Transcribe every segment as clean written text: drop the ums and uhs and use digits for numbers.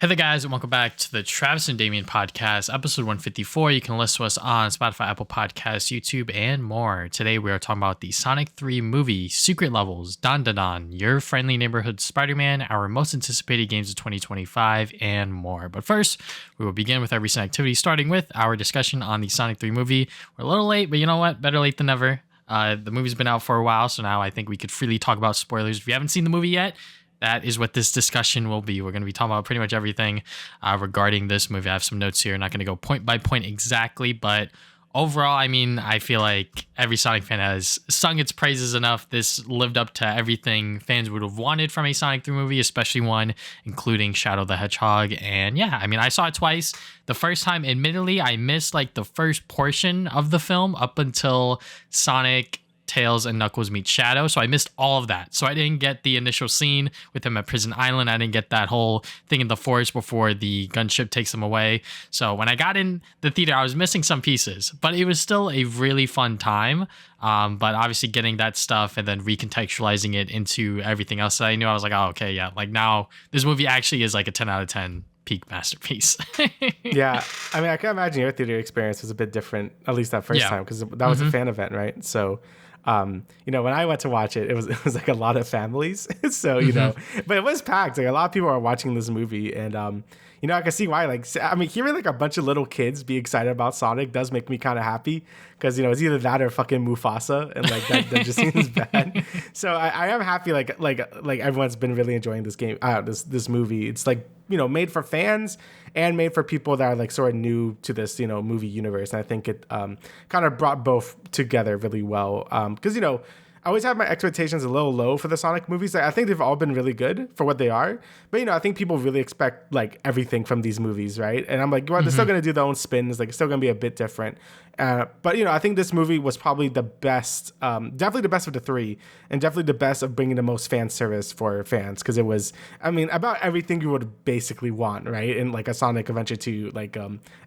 Hey there, guys, and welcome back to the Travis and Damian podcast, episode 154. You can listen to us on Spotify, Apple Podcasts, YouTube, and more. Today, we are talking about the Sonic 3 movie, Secret Levels, Dandadan, Your Friendly Neighborhood Spider-Man, our most anticipated games of 2025, and more. But first, we will begin with our recent activity, starting with our discussion on the Sonic 3 movie. We're a little late, but you know what? Better late than never. The movie's been out for a while, so now I think we could freely talk about spoilers. If you haven't seen the movie yet, that is what this discussion will be. We're going to be talking about pretty much everything regarding this movie. I have some notes here. Not going to go point by point exactly, but overall, I mean, I feel like every Sonic fan has sung its praises enough. This lived up to everything fans would have wanted from a Sonic 3 movie, especially one including Shadow the Hedgehog. And yeah, I mean, I saw it twice. The first time, admittedly, I missed like the first portion of the film up until Sonic, Tails, and Knuckles meet Shadow, so I missed all of that. So I didn't get the initial scene with him at Prison Island. I didn't get that whole thing in the forest before the gunship takes him away. So when I got in the theater, I was missing some pieces, but it was still a really fun time. But obviously getting that stuff and then recontextualizing it into everything else that I knew, I was like, oh, okay, yeah, like now this movie actually is like a 10 out of 10 peak masterpiece. Yeah, I mean, I can imagine your theater experience was a bit different, at least that first time, because that was a fan event, right? So when I went to watch it, it was like a lot of families. So, but it was packed. Like a lot of people are watching this movie, and I can see why. Like, I mean, hearing like a bunch of little kids be excited about Sonic does make me kind of happy, because it's either that or fucking Mufasa, and like that just seems bad. So I am happy. Like everyone's been really enjoying this game, this movie. It's like made for fans and made for people that are like sort of new to this movie universe. And I think it kind of brought both together really well. Because I always have my expectations a little low for the Sonic movies. I think they've all been really good for what they are. But, I think people really expect like everything from these movies, right? And I'm like, well, they're still going to do their own spins. Like, it's still going to be a bit different. But, I think this movie was probably the best, definitely the best of the three, and definitely the best of bringing the most fan service for fans. Because it was, I mean, about everything you would basically want, right? In like a Sonic Adventure 2 like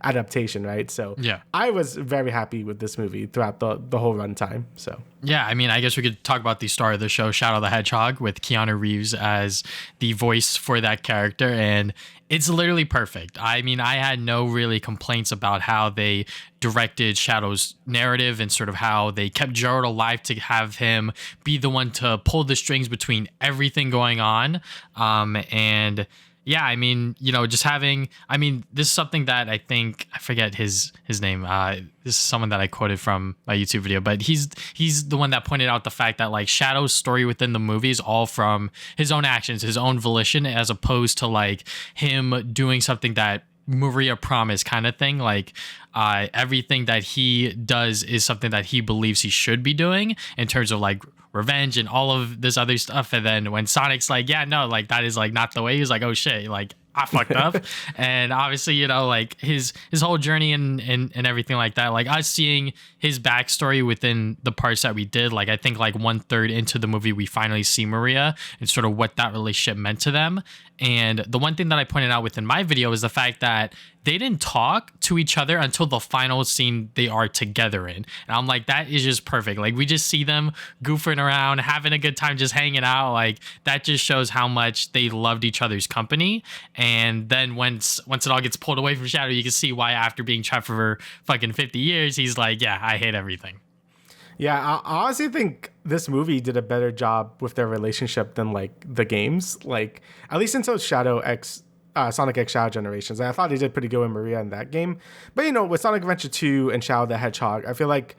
adaptation, right? So yeah, I was very happy with this movie throughout the whole runtime. So yeah, I mean, I guess we could talk about the star of the show, Shadow the Hedgehog, with Keanu Reeves as the voice for that character. And it's literally perfect. I mean, I had no really complaints about how they directed Shadow's narrative and sort of how they kept Gerald alive to have him be the one to pull the strings between everything going on. And yeah, I mean, just having, I mean, this is something that I think, I forget his name. This is someone that I quoted from my YouTube video, but he's the one that pointed out the fact that like Shadow's story within the movie is all from his own actions, his own volition, as opposed to like him doing something that Maria promised kind of thing. Like everything that he does is something that he believes he should be doing in terms of like revenge and all of this other stuff. And then when Sonic's like, yeah, no, like that is like not the way, he's like, oh shit, like I fucked up. And obviously, like his whole journey and everything like that, like us seeing his backstory within the parts that we did, like I think like 1/3 into the movie, we finally see Maria and sort of what that relationship meant to them. And the one thing that I pointed out within my video is the fact that they didn't talk to each other until the final scene they are together in. And I'm like, that is just perfect. Like we just see them goofing around, having a good time, just hanging out. Like that just shows how much they loved each other's company. And then once it all gets pulled away from Shadow, you can see why after being trapped for fucking 50 years, he's like, yeah, I hate everything. Yeah, I honestly think this movie did a better job with their relationship than like the games. Like at least until Sonic X Shadow Generations. And I thought they did pretty good with Maria in that game. But with Sonic Adventure 2 and Shadow the Hedgehog, I feel like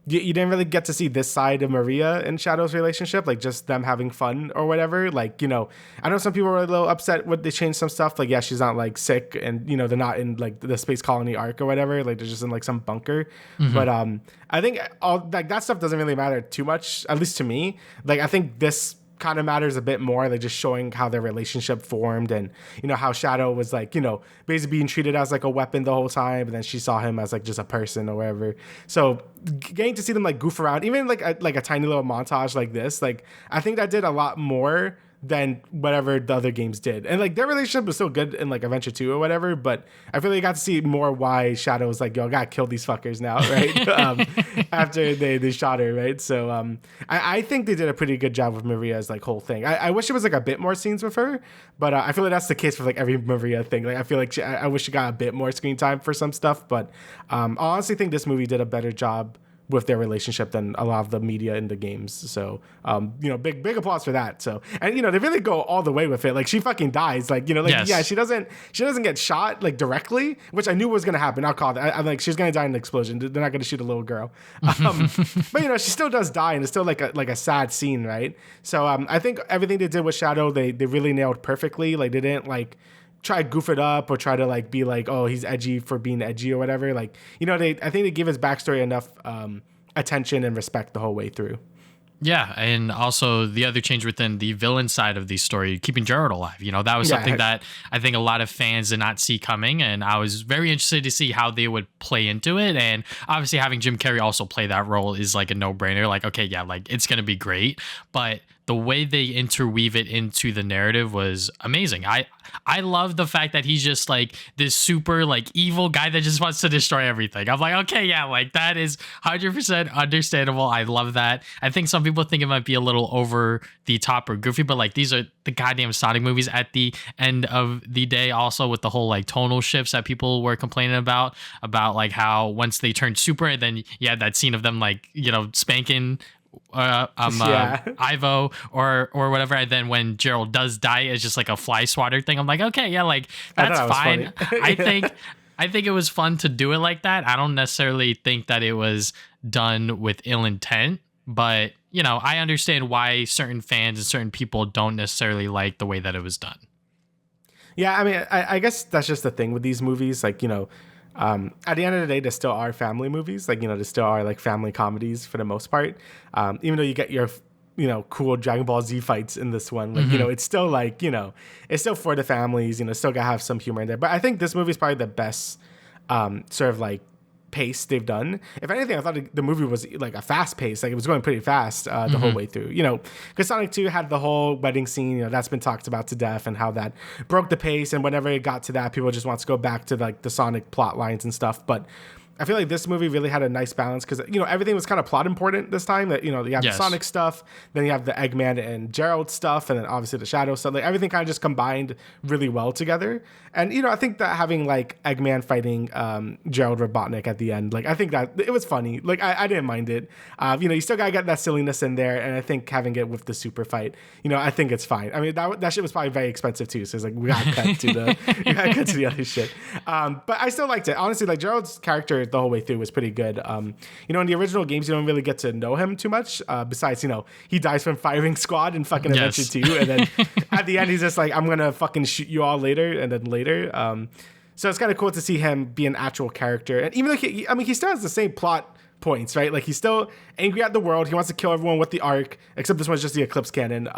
you didn't really get to see this side of Maria and Shadow's relationship, like just them having fun or whatever. Like, I know some people were a little upset when they changed some stuff. Like, yeah, she's not like sick and, they're not in like the space colony arc or whatever. Like they're just in like some bunker. Mm-hmm. But I think all like that stuff doesn't really matter too much, at least to me. Like, I think this kind of matters a bit more, like just showing how their relationship formed and how Shadow was like basically being treated as like a weapon the whole time, and then she saw him as like just a person or whatever. So getting to see them like goof around, even like a tiny little montage like this, like I think that did a lot more than whatever the other games did. And like their relationship was still good in like Adventure 2 or whatever, but I feel like you got to see more why Shadow was like, yo, I gotta kill these fuckers now, right? After they shot her, right? So I think they did a pretty good job with Maria's like whole thing. I wish it was like a bit more scenes with her, but I feel like that's the case for like every Maria thing. Like I feel like I wish she got a bit more screen time for some stuff, but I honestly think this movie did a better job with their relationship than a lot of the media in the games. So, big applause for that. So, and they really go all the way with it. Like she fucking dies. Like, Yes. yeah, she doesn't get shot like directly, which I knew was going to happen. I'll call it. I'm like, she's going to die in an explosion. They're not going to shoot a little girl. But she still does die, and it's still like a sad scene, right? So, I think everything they did with Shadow, they really nailed perfectly. Like they didn't like try to goof it up or try to like be like, oh, he's edgy for being edgy or whatever. Like, I think they give his backstory enough attention and respect the whole way through. Yeah, and also the other change within the villain side of the story, keeping Gerald alive. That was something that I think a lot of fans did not see coming, and I was very interested to see how they would play into it. And obviously having Jim Carrey also play that role is like a no-brainer. Like, okay, yeah, like it's going to be great. But the way they interweave it into the narrative was amazing. I love the fact that he's just like this super like evil guy that just wants to destroy everything. I'm like, okay, yeah, like that is 100% understandable. I love that. I think some people think it might be a little over the top or goofy, but like these are the goddamn Sonic movies at the end of the day. Also with the whole like tonal shifts that people were complaining about like how once they turned super, and then you had that scene of them like, spanking Ivo or whatever, and then when Gerald does die, it's just like a fly swatter thing. I'm like, okay, yeah, like that's fine. I think it was fun to do it like that. I don't necessarily think that it was done with ill intent, but I understand why certain fans and certain people don't necessarily like the way that it was done. Yeah, I mean, I guess that's just the thing with these movies, like at the end of the day, there still are family movies. Like, there still are like family comedies for the most part. Even though you get your, cool Dragon Ball Z fights in this one, like, it's still like, it's still for the families, still gotta have some humor in there. But I think this movie is probably the best sort of like pace they've done. If anything, I thought the movie was like a fast pace. Like it was going pretty fast the whole way through, because Sonic 2 had the whole wedding scene, that's been talked about to death, and how that broke the pace. And whenever it got to that, people just want to go back to like the Sonic plot lines and stuff. But I feel like this movie really had a nice balance because, everything was kind of plot important this time. That, you have the Sonic stuff, then you have the Eggman and Gerald stuff, and then obviously the Shadow stuff. Like everything kind of just combined really well together. And, I think that having like Eggman fighting Gerald Robotnik at the end, like I think that it was funny. Like I didn't mind it. You still got to get that silliness in there. And I think having it with the super fight, I think it's fine. I mean, that shit was probably very expensive too. So it's like, we got to cut to the other shit. But I still liked it. Honestly, like Gerald's character the whole way through was pretty good. In the original games, you don't really get to know him too much. Besides, he dies from firing squad in fucking Adventure 2. And then at the end, he's just like, I'm going to fucking shoot you all later. And then later. So it's kind of cool to see him be an actual character. And even though he still has the same plot points, right? Like he's still angry at the world. He wants to kill everyone with the Arc, except this one's just the Eclipse Cannon.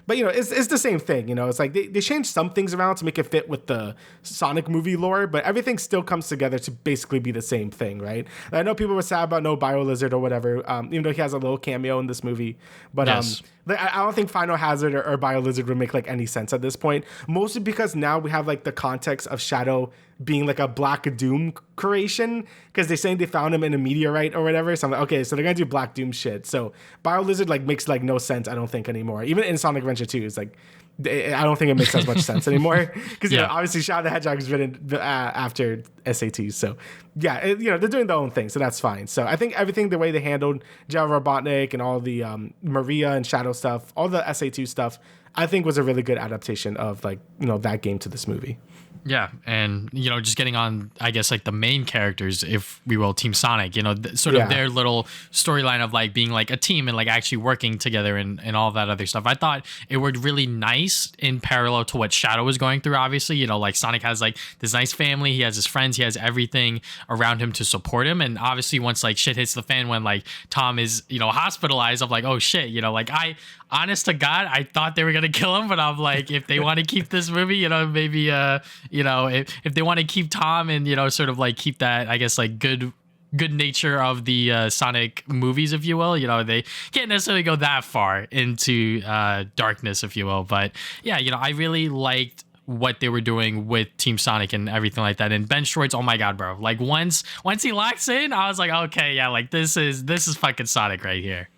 But it's the same thing. It's like they changed some things around to make it fit with the Sonic movie lore, but everything still comes together to basically be the same thing, right? And I know people were sad about no BioLizard or whatever, even though he has a little cameo in this movie. But yes. I don't think Final Hazard or BioLizard would make like any sense at this point, mostly because now we have like the context of Shadow being like a Black Doom creation, because they're saying they found him in a meteorite or whatever. So I'm like, okay, so they're gonna do Black Doom shit. So BioLizard like makes like no sense, I don't think, anymore. Even in Sonic Adventure 2, it's like I don't think it makes as much sense anymore, because obviously Shadow the Hedgehog is written after SATs. So yeah, they're doing their own thing, so that's fine. So I think everything, the way they handled Gerald Robotnik and all the Maria and Shadow stuff, all the SA2 stuff, I think was a really good adaptation of like that game to this movie. Yeah, and just getting on, I guess, like the main characters, if we will, Team Sonic, sort of their little storyline of like being like a team and like actually working together and all that other stuff. I thought it worked really nice in parallel to what Shadow was going through. Obviously, like Sonic has like this nice family, he has his friends, he has everything around him to support him. And obviously once like shit hits the fan, when like Tom is, hospitalized, I'm like, oh shit, like honest to God, I thought they were going to kill him, but I'm like, if they want to keep this movie, maybe, if they want to keep Tom and, sort of like keep that, I guess, like good good nature of the Sonic movies, if you will. They can't necessarily go that far into darkness, if you will. But yeah, I really liked what they were doing with Team Sonic and everything like that. And Ben Schwartz, oh my god, bro! Like once he locks in, I was like, okay, yeah, like this is fucking Sonic right here.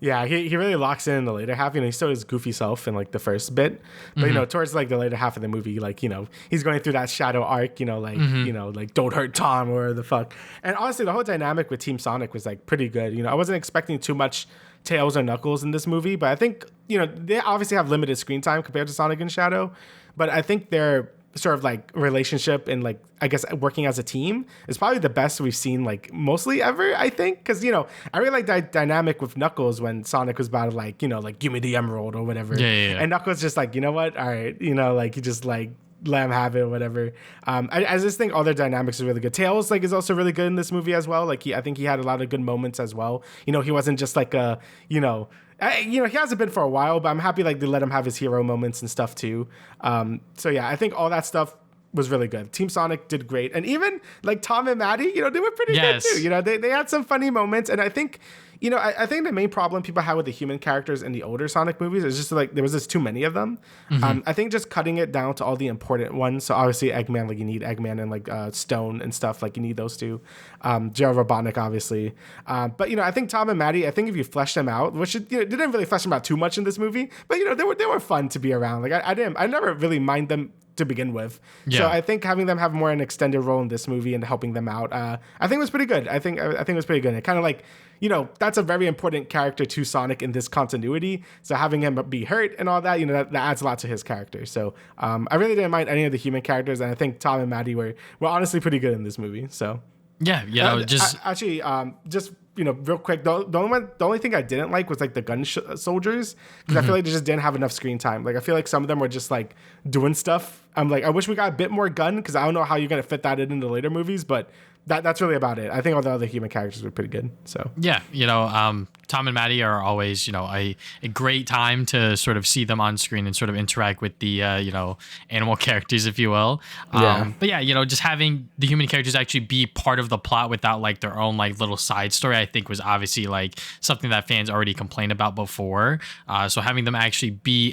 Yeah, he really locks in the later half. He's still his goofy self in like the first bit, but towards like the later half of the movie, like he's going through that shadow arc. Like don't hurt Tom or the fuck. And honestly, the whole dynamic with Team Sonic was like pretty good. I wasn't expecting too much Tails or Knuckles in this movie, but I think they obviously have limited screen time compared to Sonic and Shadow, but I think they're sort of like relationship and like I guess working as a team is probably the best we've seen like mostly ever, I think, because I really like that dynamic with Knuckles when Sonic was about to like give me the emerald or whatever, yeah. And Knuckles just like, you know what, all right, like he just like let him have it or whatever. I just think all their dynamics are really good. Tails like is also really good in this movie as well. Like I think he had a lot of good moments as well. He wasn't just like a he hasn't been for a while, but I'm happy like they let him have his hero moments and stuff too. So yeah, I think all that stuff was really good. Team Sonic did great, and even like Tom and Maddie, they were pretty good too. They had some funny moments, and I think I think the main problem people had with the human characters in the older Sonic movies is just like there was just too many of them. I think just cutting it down to all the important ones. So obviously Eggman, like you need Eggman and like Stone and stuff, like you need those two. Gerald Robotnik, obviously. But I think Tom and Maddie, I think if you flesh them out, which didn't really flesh them out too much in this movie, but they were fun to be around. Like I never really mind them to begin with. Yeah. So I think having them have more an extended role in this movie and helping them out, I think was pretty good. I think it was pretty good. It kind of like, that's a very important character to Sonic in this continuity. So having him be hurt and all that, that adds a lot to his character. So I really didn't mind any of the human characters, and I think Tom and Maddie were honestly pretty good in this movie. So yeah, just real quick, the only thing I didn't like was like the gun soldiers, because I feel like they just didn't have enough screen time. Like I feel like some of them were just like doing stuff. I'm like, I wish we got a bit more gun, because I don't know how you're gonna fit that in the later movies, but that's really about it. I think all the other human characters were pretty good. So yeah, Tom and Maddie are always a great time to sort of see them on screen and sort of interact with the animal characters, if you will. But yeah, just having the human characters actually be part of the plot without like their own like little side story, I think was obviously like something that fans already complained about before. So having them actually be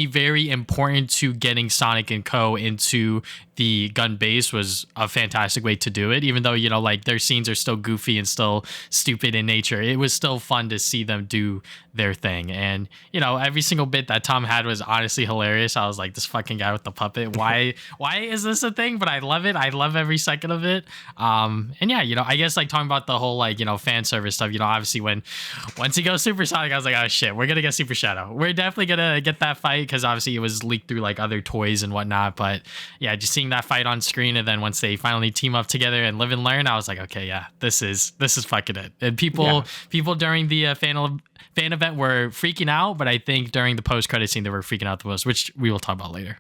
very important to getting Sonic and Co. into the gun base was a fantastic way to do it. Even though like their scenes are still goofy and still stupid in nature, it was still fun to see them do their thing. And every single bit that Tom had was honestly hilarious. I was like, this fucking guy with the puppet, why is this a thing? But I love it. I love every second of it. And yeah, I guess like talking about the whole like fan service stuff, obviously once he goes Super Sonic, I was like, oh shit, we're gonna get Super Shadow. We're definitely gonna get that fight, because obviously it was leaked through like other toys and whatnot. But yeah, just seeing that fight on screen, and then once they finally team up together and live and learn, I was like, okay, yeah, this is fucking it. And people during the fan event were freaking out, but I think during the post credit scene they were freaking out the most, which we will talk about later.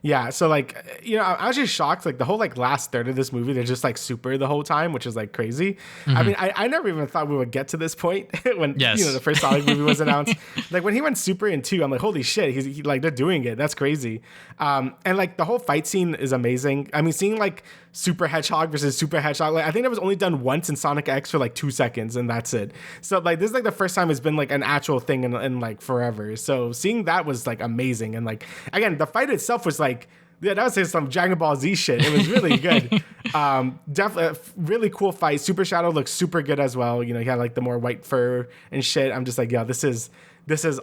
Yeah, so like, I was just shocked. Like the whole like last third of this movie, they're just like super the whole time, which is like crazy. I mean, I never even thought we would get to this point when the first Sonic movie was announced. Like when he went super in 2, I'm like, holy shit, he like they're doing it. That's crazy. And like the whole fight scene is amazing. I mean, seeing like Super Hedgehog versus Super Hedgehog, like I think that was only done once in Sonic X for like 2 seconds, and that's it. So like this is like the first time it's been like an actual thing in like forever. So seeing that was like amazing. And like again, the fight itself was like, yeah, that was some Dragon Ball Z shit. It was really good. Definitely a really cool fight. Super Shadow looks super good as well. He had like the more white fur and shit. I'm just like, yeah, this is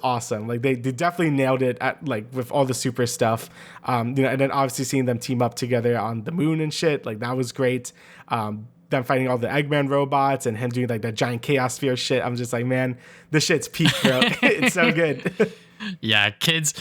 awesome. Like they definitely nailed it at like with all the super stuff. And then obviously seeing them team up together on the moon and shit, like that was great. Them fighting all the Eggman robots and him doing like that giant chaos sphere shit. I'm just like, man, this shit's peak, bro. It's so good. Yeah, kids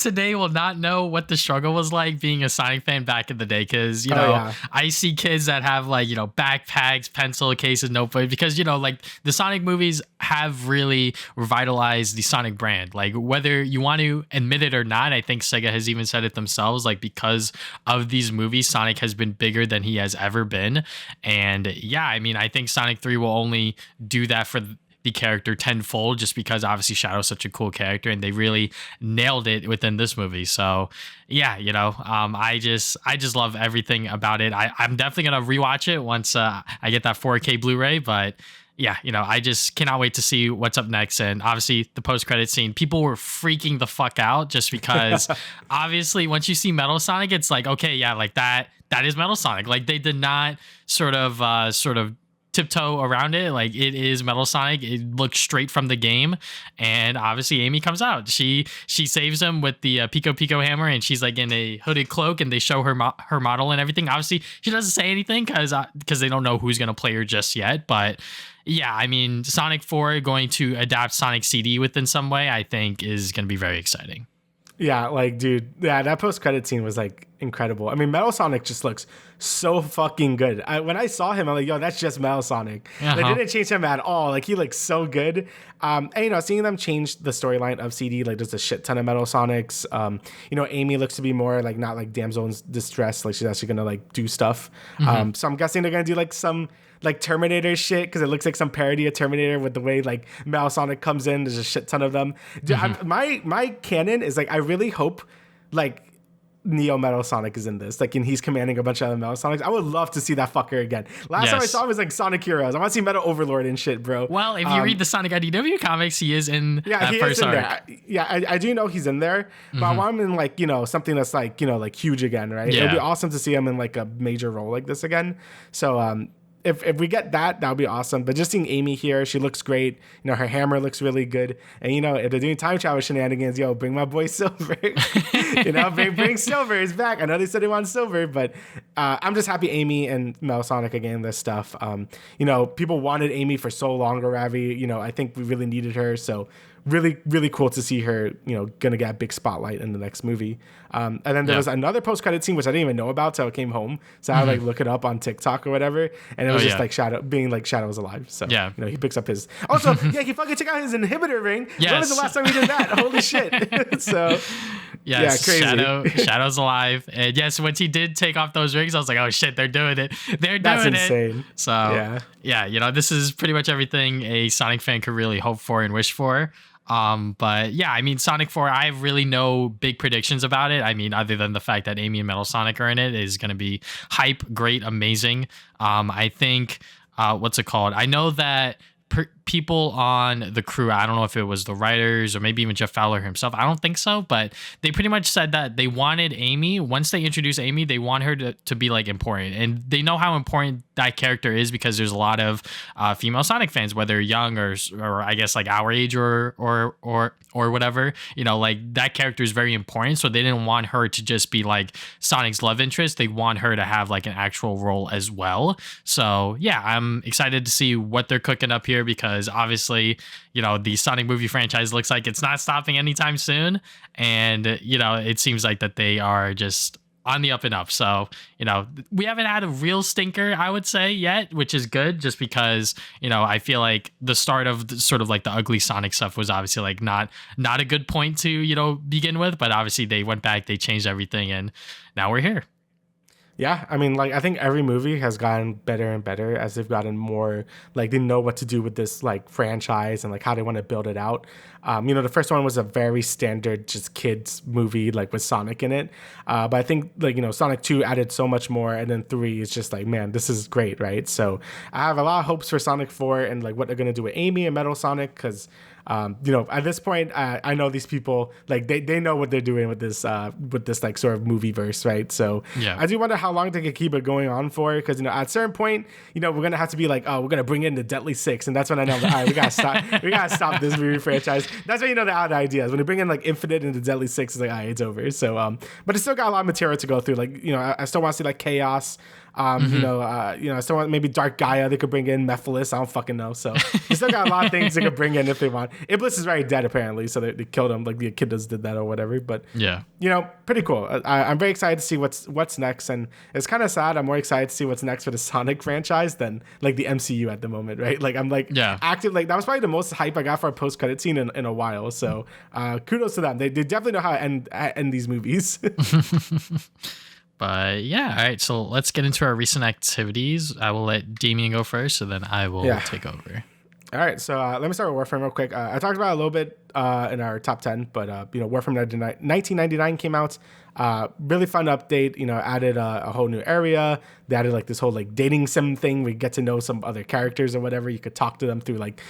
today will not know what the struggle was like being a Sonic fan back in the day, because I see kids that have like backpacks, pencil cases, notebooks, because like the Sonic movies have really revitalized the Sonic brand. Like whether you want to admit it or not, I think Sega has even said it themselves. Like because of these movies, Sonic has been bigger than he has ever been. And yeah, I mean, I think Sonic 3 will only do that for the character tenfold, just because obviously Shadow's such a cool character, and they really nailed it within this movie. So yeah, I just love everything about it. I'm definitely gonna rewatch it once I get that 4K Blu-ray, but yeah, I just cannot wait to see what's up next. And obviously the post-credit scene, people were freaking the fuck out just because obviously once you see Metal Sonic, it's like, okay, yeah, like that is Metal Sonic. Like they did not sort of tiptoe around it. Like it is Metal Sonic. It looks straight from the game. And obviously Amy comes out. She saves him with the Pico Pico hammer, and she's like in a hooded cloak, and they show her her model and everything. Obviously she doesn't say anything because they don't know who's going to play her just yet. But yeah, I mean, Sonic 4 going to adapt Sonic CD within some way, I think is going to be very exciting. Yeah, like, dude, yeah, that post-credit scene was, like, incredible. I mean, Metal Sonic just looks so fucking good. When I saw him, I'm like, yo, that's just Metal Sonic. They didn't change him at all. Like, he looks so good. And, seeing them change the storyline of CD, like, there's a shit ton of Metal Sonics. Amy looks to be more, like, not, like, damsel in distress. Like, she's actually gonna, like, do stuff. So I'm guessing they're gonna do, like, some like Terminator shit, because it looks like some parody of Terminator with the way like Metal Sonic comes in. There's a shit ton of them. Dude, my canon is like, I really hope like Neo Metal Sonic is in this, like, and he's commanding a bunch of other Metal Sonics. I would love to see that fucker again. Last time I saw him was like Sonic Heroes. I want to see Metal Overlord and shit, bro. Well, if you read the Sonic IDW comics, he is in that first arc. I do know he's in there, but I want him in like, something that's like, like huge again, right? It would be awesome to see him in like a major role like this again. So if we get that would be awesome. But just seeing Amy here, she looks great. Her hammer looks really good. And if they're doing time travel shenanigans, bring my boy Silver. Bring Silver. He's back. I know they said they want Silver, but I'm just happy Amy and Metal Sonic are getting this stuff. People wanted Amy for so long, Ravi. I think we really needed her. So really, really cool to see her, gonna get a big spotlight in the next movie. And then there was another post-credit scene, which I didn't even know about till I came home. So I like look it up on TikTok or whatever. And it was just like Shadow was alive. So, he picks up his, also, he fucking took out his inhibitor ring. Yes. When was the last time he did that? Holy shit. So, yes, crazy. Shadow's alive. And yes, once he did take off those rings, I was like, oh shit, they're doing it. That's insane. So, this is pretty much everything a Sonic fan could really hope for and wish for. But yeah, I mean, Sonic 4, I have really no big predictions about it. I mean, other than the fact that Amy and Metal Sonic are in it, is going to be hype, great, amazing. I think, what's it called? I know that people on the crew, I don't know if it was the writers or maybe even Jeff Fowler himself, I don't think so, but they pretty much said that they wanted Amy, once they introduce Amy, they want her to be like important, and they know how important that character is because there's a lot of female Sonic fans, whether young or I guess like our age or whatever, like that character is very important, so they didn't want her to just be like Sonic's love interest. They want her to have like an actual role as well. So yeah, I'm excited to see what they're cooking up here, because obviously, the Sonic movie franchise looks like it's not stopping anytime soon. And, it seems like that they are just on the up and up. So, we haven't had a real stinker, I would say, yet, which is good, just because, I feel like the start of sort of like the ugly Sonic stuff was obviously like not a good point to, begin with. But obviously they went back, they changed everything, and now we're here. Yeah, I mean, like, I think every movie has gotten better and better as they've gotten more, like, they know what to do with this, like, franchise and, like, how they want to build it out. The first one was a very standard, just kids movie, like, with Sonic in it. But I think, like, Sonic 2 added so much more, and then 3 is just like, man, this is great, right? So I have a lot of hopes for Sonic 4 and, like, what they're going to do with Amy and Metal Sonic, because at this point, I know these people, like, they know what they're doing with this like sort of movie verse, right? So I do wonder how long they can keep it going on for, because at a certain point, we're gonna have to be like, oh, we're gonna bring in the Deadly Six, and that's when I know, all right, we gotta stop this movie franchise. That's when they're out of ideas. When they bring in like Infinite and the Deadly Six, it's like, all right, it's over. So but it's still got a lot of material to go through. Like, I still want to see like Chaos. I still want maybe Dark Gaia they could bring in, Mephiles, I don't fucking know. So they still got a lot of things they could bring in if they want. Iblis is very dead apparently, so they killed him, like the Echidnas did that or whatever. But yeah, pretty cool. I'm very excited to see what's next, and it's kind of sad. I'm more excited to see what's next for the Sonic franchise than like the MCU at the moment, right? Like I'm like active. Like that was probably the most hype I got for a post credit scene in a while. So kudos to them. They definitely know how to end these movies. But yeah, all right, so let's get into our recent activities. I will let Damian go first, so then I will take over. All right, so let me start with Warframe real quick. I talked about it a little bit in our top 10, but Warframe 1999 came out. Really fun update. Added a whole new area. They added like this whole like dating sim thing. We get to know some other characters or whatever. You could talk to them through like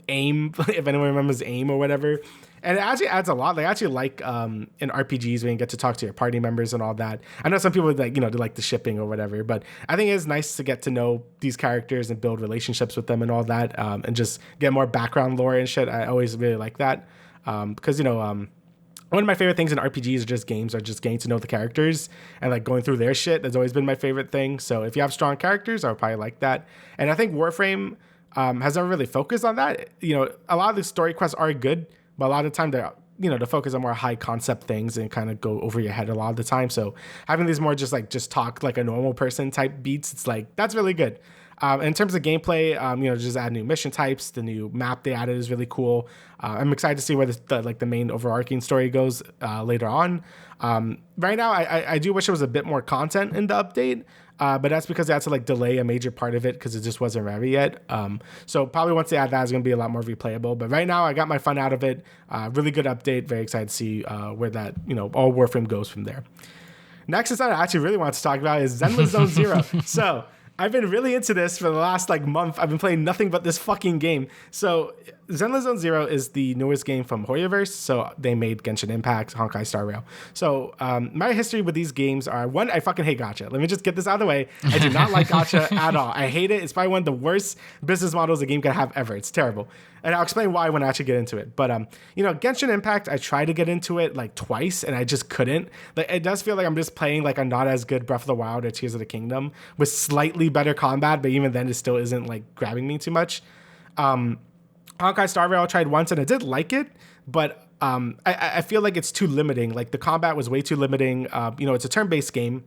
AIM, if anyone remembers AIM or whatever. And it actually adds a lot. They actually like in RPGs when you get to talk to your party members and all that. I know some people like, they like the shipping or whatever, but I think it's nice to get to know these characters and build relationships with them and all that, and just get more background lore and shit. I always really like that because, one of my favorite things in RPGs are just getting to know the characters and like going through their shit. That's always been my favorite thing. So if you have strong characters, I would probably like that. And I think Warframe has never really focused on that. A lot of the story quests are good, but a lot of the time they're, to focus on more high concept things and kind of go over your head a lot of the time. So having these more just talk like a normal person type beats, it's like, that's really good. In terms of gameplay, just add new mission types. The new map they added is really cool. I'm excited to see where the main overarching story goes later on. Right now, I do wish there was a bit more content in the update, but that's because they had to like delay a major part of it because it just wasn't ready yet. So probably once they add that, it's going to be a lot more replayable. But right now, I got my fun out of it. Really good update. Very excited to see where that all Warframe goes from there. Next is that I actually really want to talk about is Zenless Zone Zero. So I've been really into this for the last like month. I've been playing nothing but this fucking game. So Zenless Zone Zero is the newest game from Hoyoverse. So they made Genshin Impact, Honkai Star Rail. So my history with these games are, one, I fucking hate gacha. Let me just get this out of the way. I do not like gacha at all. I hate it. It's probably one of the worst business models a game can have ever. It's terrible. And I'll explain why when I actually get into it. But, Genshin Impact, I tried to get into it like twice and I just couldn't. Like, it does feel like I'm just playing like a not as good Breath of the Wild or Tears of the Kingdom with slightly better combat, but even then it still isn't like grabbing me too much. Honkai Star Rail I tried once and I did like it, but I feel like it's too limiting. Like the combat was way too limiting. It's a turn-based game.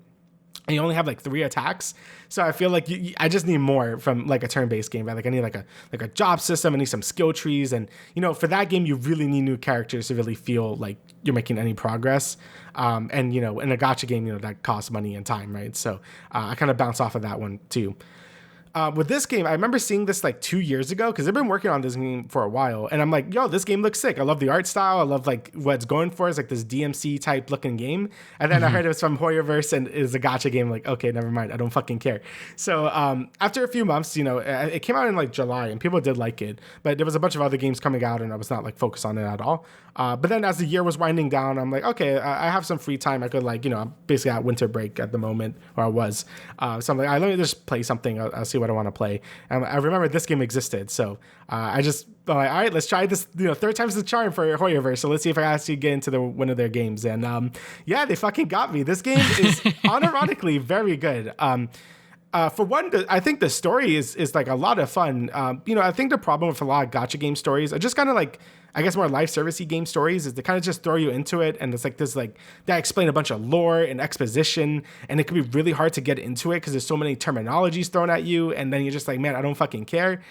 And you only have like 3 attacks, so I feel like I just need more from like a turn-based game. Right? Like I need like a job system. I need some skill trees, and for that game you really need new characters to really feel like you're making any progress. And in a gacha game, that costs money and time, right? So I kind of bounce off of that one too. With this game, I remember seeing this like 2 years ago because they've been working on this game for a while. And I'm like, yo, this game looks sick. I love the art style. I love like what it's going for. It's like this DMC type looking game. And then I heard it was from Hoyoverse and it was a gacha game. Like, okay, never mind. I don't fucking care. So after a few months, it came out in like July and people did like it. But there was a bunch of other games coming out and I was not like focused on it at all. But then as the year was winding down, I'm like, okay, I have some free time. I could like, I'm basically at winter break at the moment, or I was. So I'm like, let me just play something. I'll see what I want to play. And I remember this game existed. So I just, all right, let's try this, third time's the charm for Hoyoverse. So let's see if I actually get into one of their games. And yeah, they fucking got me. This game is unironically very good. For one, I think the story is like a lot of fun. I think the problem with a lot of gacha game stories are just kind of like, I guess more live servicey game stories is they kind of just throw you into it. And it's like this, like they explain a bunch of lore and exposition. And it can be really hard to get into it because there's so many terminologies thrown at you. And then you're just like, man, I don't fucking care.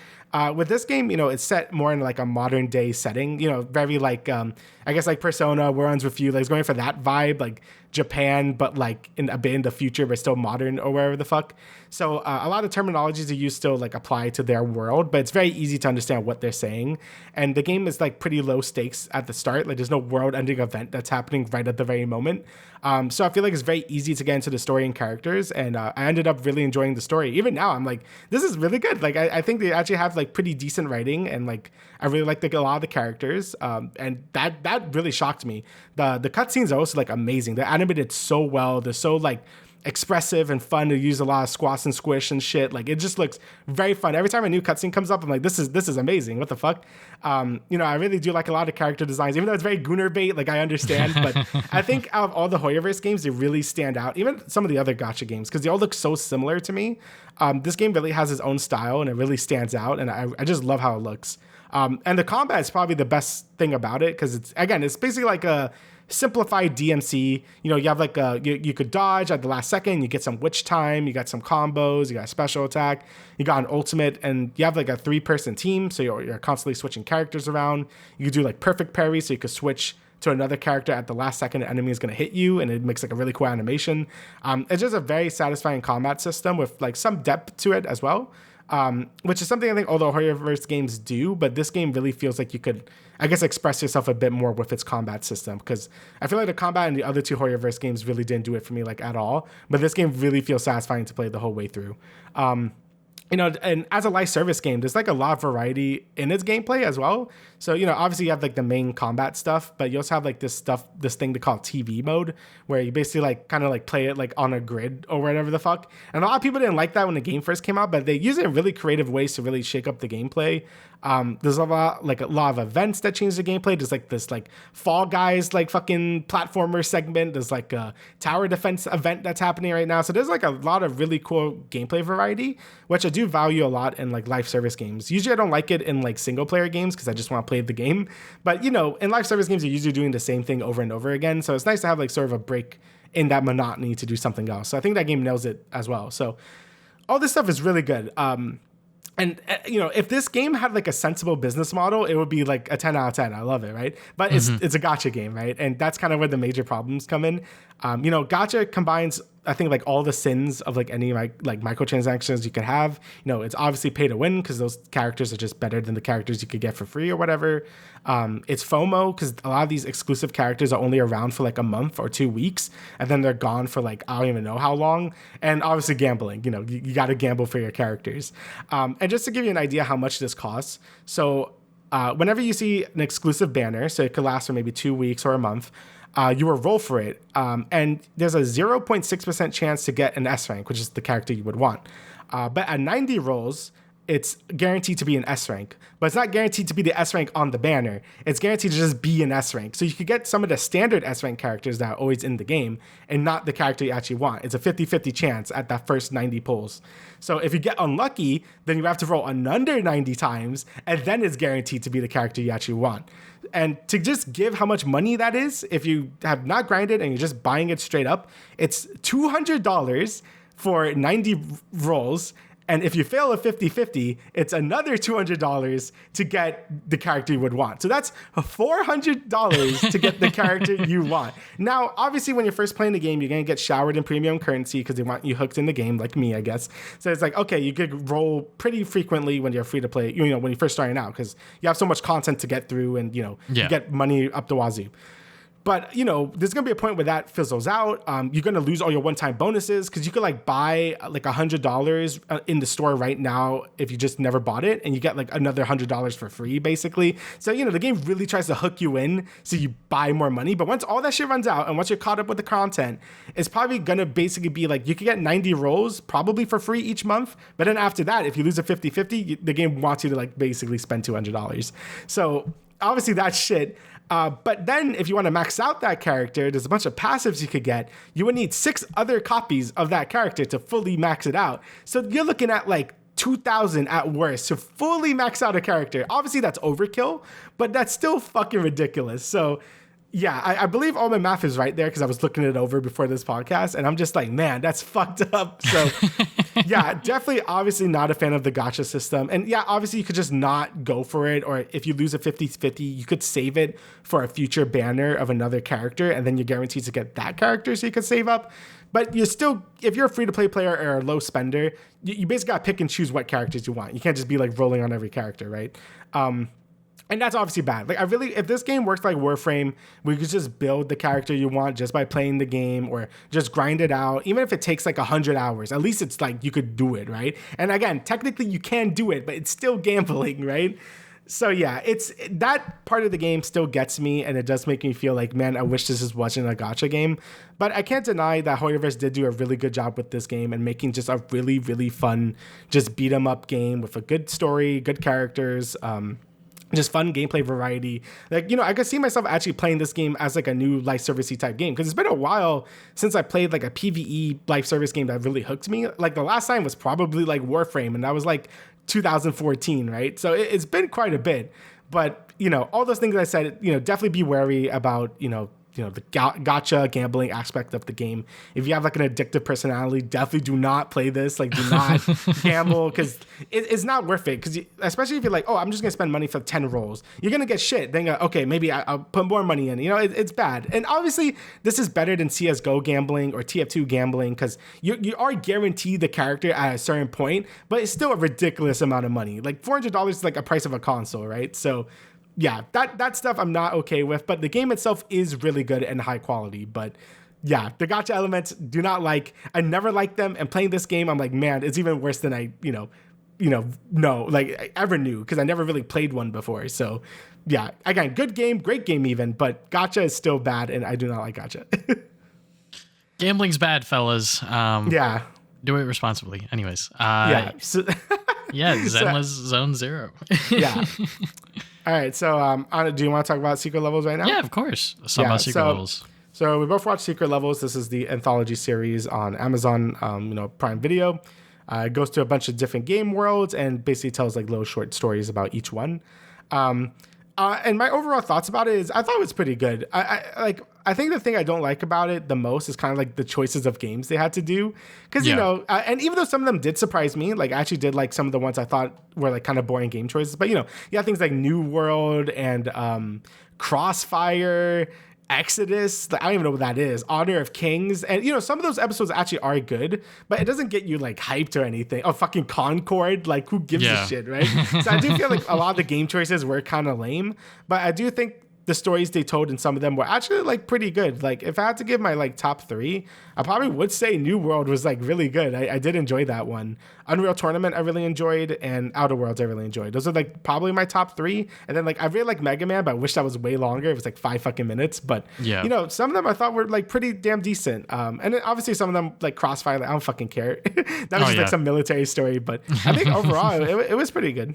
With this game, it's set more in like a modern day setting, very like, I guess like Persona, War Ends With You, like it's going for that vibe, like Japan, but like a bit in the future, but still modern or wherever the fuck. So a lot of terminologies they use still like apply to their world, but it's very easy to understand what they're saying. And the game is like pretty low stakes at the start. Like there's no world ending event that's happening right at the very moment. So I feel like it's very easy to get into the story and characters. And I ended up really enjoying the story. Even now, I'm like, this is really good. Like I think they actually have like pretty decent writing, and like I really like a lot of the characters. And that really shocked me. The cutscenes are also like amazing. They're animated so well. They're so like expressive and fun to use, a lot of squash and squish and shit. Like it just looks very fun. Every time a new cutscene comes up, I'm like, this is amazing. What the fuck? I really do like a lot of character designs, even though it's very Gunner bait. Like I understand, but I think out of all the Hoyoverse games, they really stand out. Even some of the other gacha games, because they all look so similar to me. This game really has its own style and it really stands out. And I just love how it looks. And the combat is probably the best thing about it because it's basically like a simplified DMC. You have like you could dodge at the last second, you get some witch time, you got some combos, you got a special attack, you got an ultimate, and you have like a 3-person team, so you're constantly switching characters around. You could do like perfect parry, so you could switch to another character at the last second an enemy is going to hit you, and it makes like a really cool animation. It's just a very satisfying combat system with like some depth to it as well. which is something I think all the Horrorverse games do, but this game really feels like you could, I guess, express yourself a bit more with its combat system, because I feel like the combat in the other two Horrorverse games really didn't do it for me like at all, but this game really feels satisfying to play the whole way through. And as a live service game, there's like a lot of variety in its gameplay as well. So, obviously you have like the main combat stuff, but you also have like this thing they call TV mode, where you basically like kind of like play it like on a grid or whatever the fuck. And a lot of people didn't like that when the game first came out, but they use it in really creative ways to really shake up the gameplay. There's a lot of events that change the gameplay. There's like this like Fall Guys like fucking platformer segment. There's like a tower defense event that's happening right now. So there's like a lot of really cool gameplay variety, which I do value a lot in like live service games. Usually I don't like it in like single player games because I just want to play the game. But in live service games, you're usually doing the same thing over and over again. So it's nice to have like sort of a break in that monotony to do something else. So I think that game nails it as well. So all this stuff is really good. And if this game had like a sensible business model, it would be like a 10 out of 10. I love it, right? But it's a gacha game, right? And that's kind of where the major problems come in. Gacha combines, I think, like all the sins of like any like microtransactions you could have. It's obviously pay to win because those characters are just better than the characters you could get for free or whatever. It's FOMO because a lot of these exclusive characters are only around for like a month or 2 weeks, and then they're gone for like I don't even know how long. And obviously gambling. You got to gamble for your characters. And just to give you an idea how much this costs, so whenever you see an exclusive banner, so it could last for maybe 2 weeks or a month, you will roll for it. And there's a 0.6% chance to get an S rank, which is the character you would want. But at 90 rolls, it's guaranteed to be an S rank. But it's not guaranteed to be the S rank on the banner. It's guaranteed to just be an S rank. So you could get some of the standard S rank characters that are always in the game and not the character you actually want. It's a 50-50 chance at that first 90 pulls. So if you get unlucky, then you have to roll another 90 times, and then it's guaranteed to be the character you actually want. And to just give how much money that is, if you have not grinded and you're just buying it straight up, it's $200 for 90 rolls. And if you fail a 50-50, it's another $200 to get the character you would want. So that's $400 to get the character you want. Now, obviously, when you're first playing the game, you're going to get showered in premium currency because they want you hooked in the game, like me, I guess. So it's like, okay, you could roll pretty frequently when you're free to play, when you're first starting out, because you have so much content to get through and, you get money up the wazoo. But, there's going to be a point where that fizzles out. You're going to lose all your one-time bonuses because you could like buy like $100 in the store right now if you just never bought it, and you get like another $100 for free, basically. So, the game really tries to hook you in so you buy more money. But once all that shit runs out and once you're caught up with the content, it's probably going to basically be like you could get 90 rolls probably for free each month. But then after that, if you lose a 50-50, the game wants you to like basically spend $200. So obviously that's shit. But then if you want to max out that character, there's a bunch of passives you could get. You would need 6 other copies of that character to fully max it out. So you're looking at like 2,000 at worst to fully max out a character. Obviously that's overkill, but that's still fucking ridiculous. So yeah, I believe all my math is right there because I was looking it over before this podcast, and I'm just like, man, that's fucked up. So yeah, definitely obviously not a fan of the gacha system. And yeah, obviously you could just not go for it, or if you lose a 50-50, you could save it for a future banner of another character, and then you're guaranteed to get that character so you could save up. But you're still, if you're a free-to-play player or a low spender, you basically got to pick and choose what characters you want. You can't just be like rolling on every character, right? And that's obviously bad. Like, if this game works like Warframe, we could just build the character you want just by playing the game, or just grind it out. Even if it takes like 100 hours, at least it's like you could do it, right? And again, technically you can do it, but it's still gambling, right? So yeah, it's that part of the game still gets me, and it does make me feel like, man, I wish this wasn't a gacha game. But I can't deny that Horrorverse did do a really good job with this game and making just a really, really fun, just beat 'em up game with a good story, good characters, just fun gameplay variety. Like, I could see myself actually playing this game as like a new life servicey type game, because it's been a while since I played like a PvE life service game that really hooked me. Like the last time was probably like Warframe, and that was like 2014, right? So it's been quite a bit. But, all those things I said, definitely be wary about, the gotcha gambling aspect of the game. If you have like an addictive personality, definitely do not play this. Like, do not gamble, because it's not worth it. Because especially if you're like, oh, I'm just gonna spend money for 10 rolls, you're gonna get shit. Then okay, maybe I'll put more money in. It's bad. And obviously, this is better than CS:GO gambling or TF2 gambling, because you are guaranteed the character at a certain point, but it's still a ridiculous amount of money. Like $400 is like a price of a console, right? So yeah, that stuff I'm not okay with, but the game itself is really good and high quality. But yeah, the gotcha elements I never liked them, and playing this game, I'm like, man, it's even worse than I ever knew, because I never really played one before. So yeah, again, good game, great game even, but gotcha is still bad, and I do not like gotcha. Gambling's bad, fellas. Yeah. Do it responsibly. Anyways. Yeah. Yeah, Zenless Zone Zero. Yeah. All right, so Anna, do you want to talk about Secret Levels right now? Yeah, of course. About Secret Levels. So we both watched Secret Levels. This is the anthology series on Amazon, Prime Video. It goes to a bunch of different game worlds and basically tells like little short stories about each one. And my overall thoughts about it is I thought it was pretty good. I think the thing I don't like about it the most is kind of like the choices of games they had to do. Because, and even though some of them did surprise me, like I actually did like some of the ones I thought were like kind of boring game choices. But, you have things like New World and Crossfire, Exodus, I don't even know what that is, Honor of Kings. And, some of those episodes actually are good, but it doesn't get you like hyped or anything. Oh, fucking Concord. Like, who gives a shit, right? So I do feel like a lot of the game choices were kind of lame, but I do think the stories they told in some of them were actually like pretty good. Like if I had to give my like top 3, I probably would say New World was like really good. I did enjoy that one. Unreal Tournament I really enjoyed, and Outer Worlds I really enjoyed. Those are like probably my top 3. And then like I really like Mega Man, but I wish that was way longer. It was like 5 fucking minutes. But some of them I thought were like pretty damn decent. And then obviously some of them like Crossfire, like, I don't fucking care. That was just like some military story. But I think overall it was pretty good.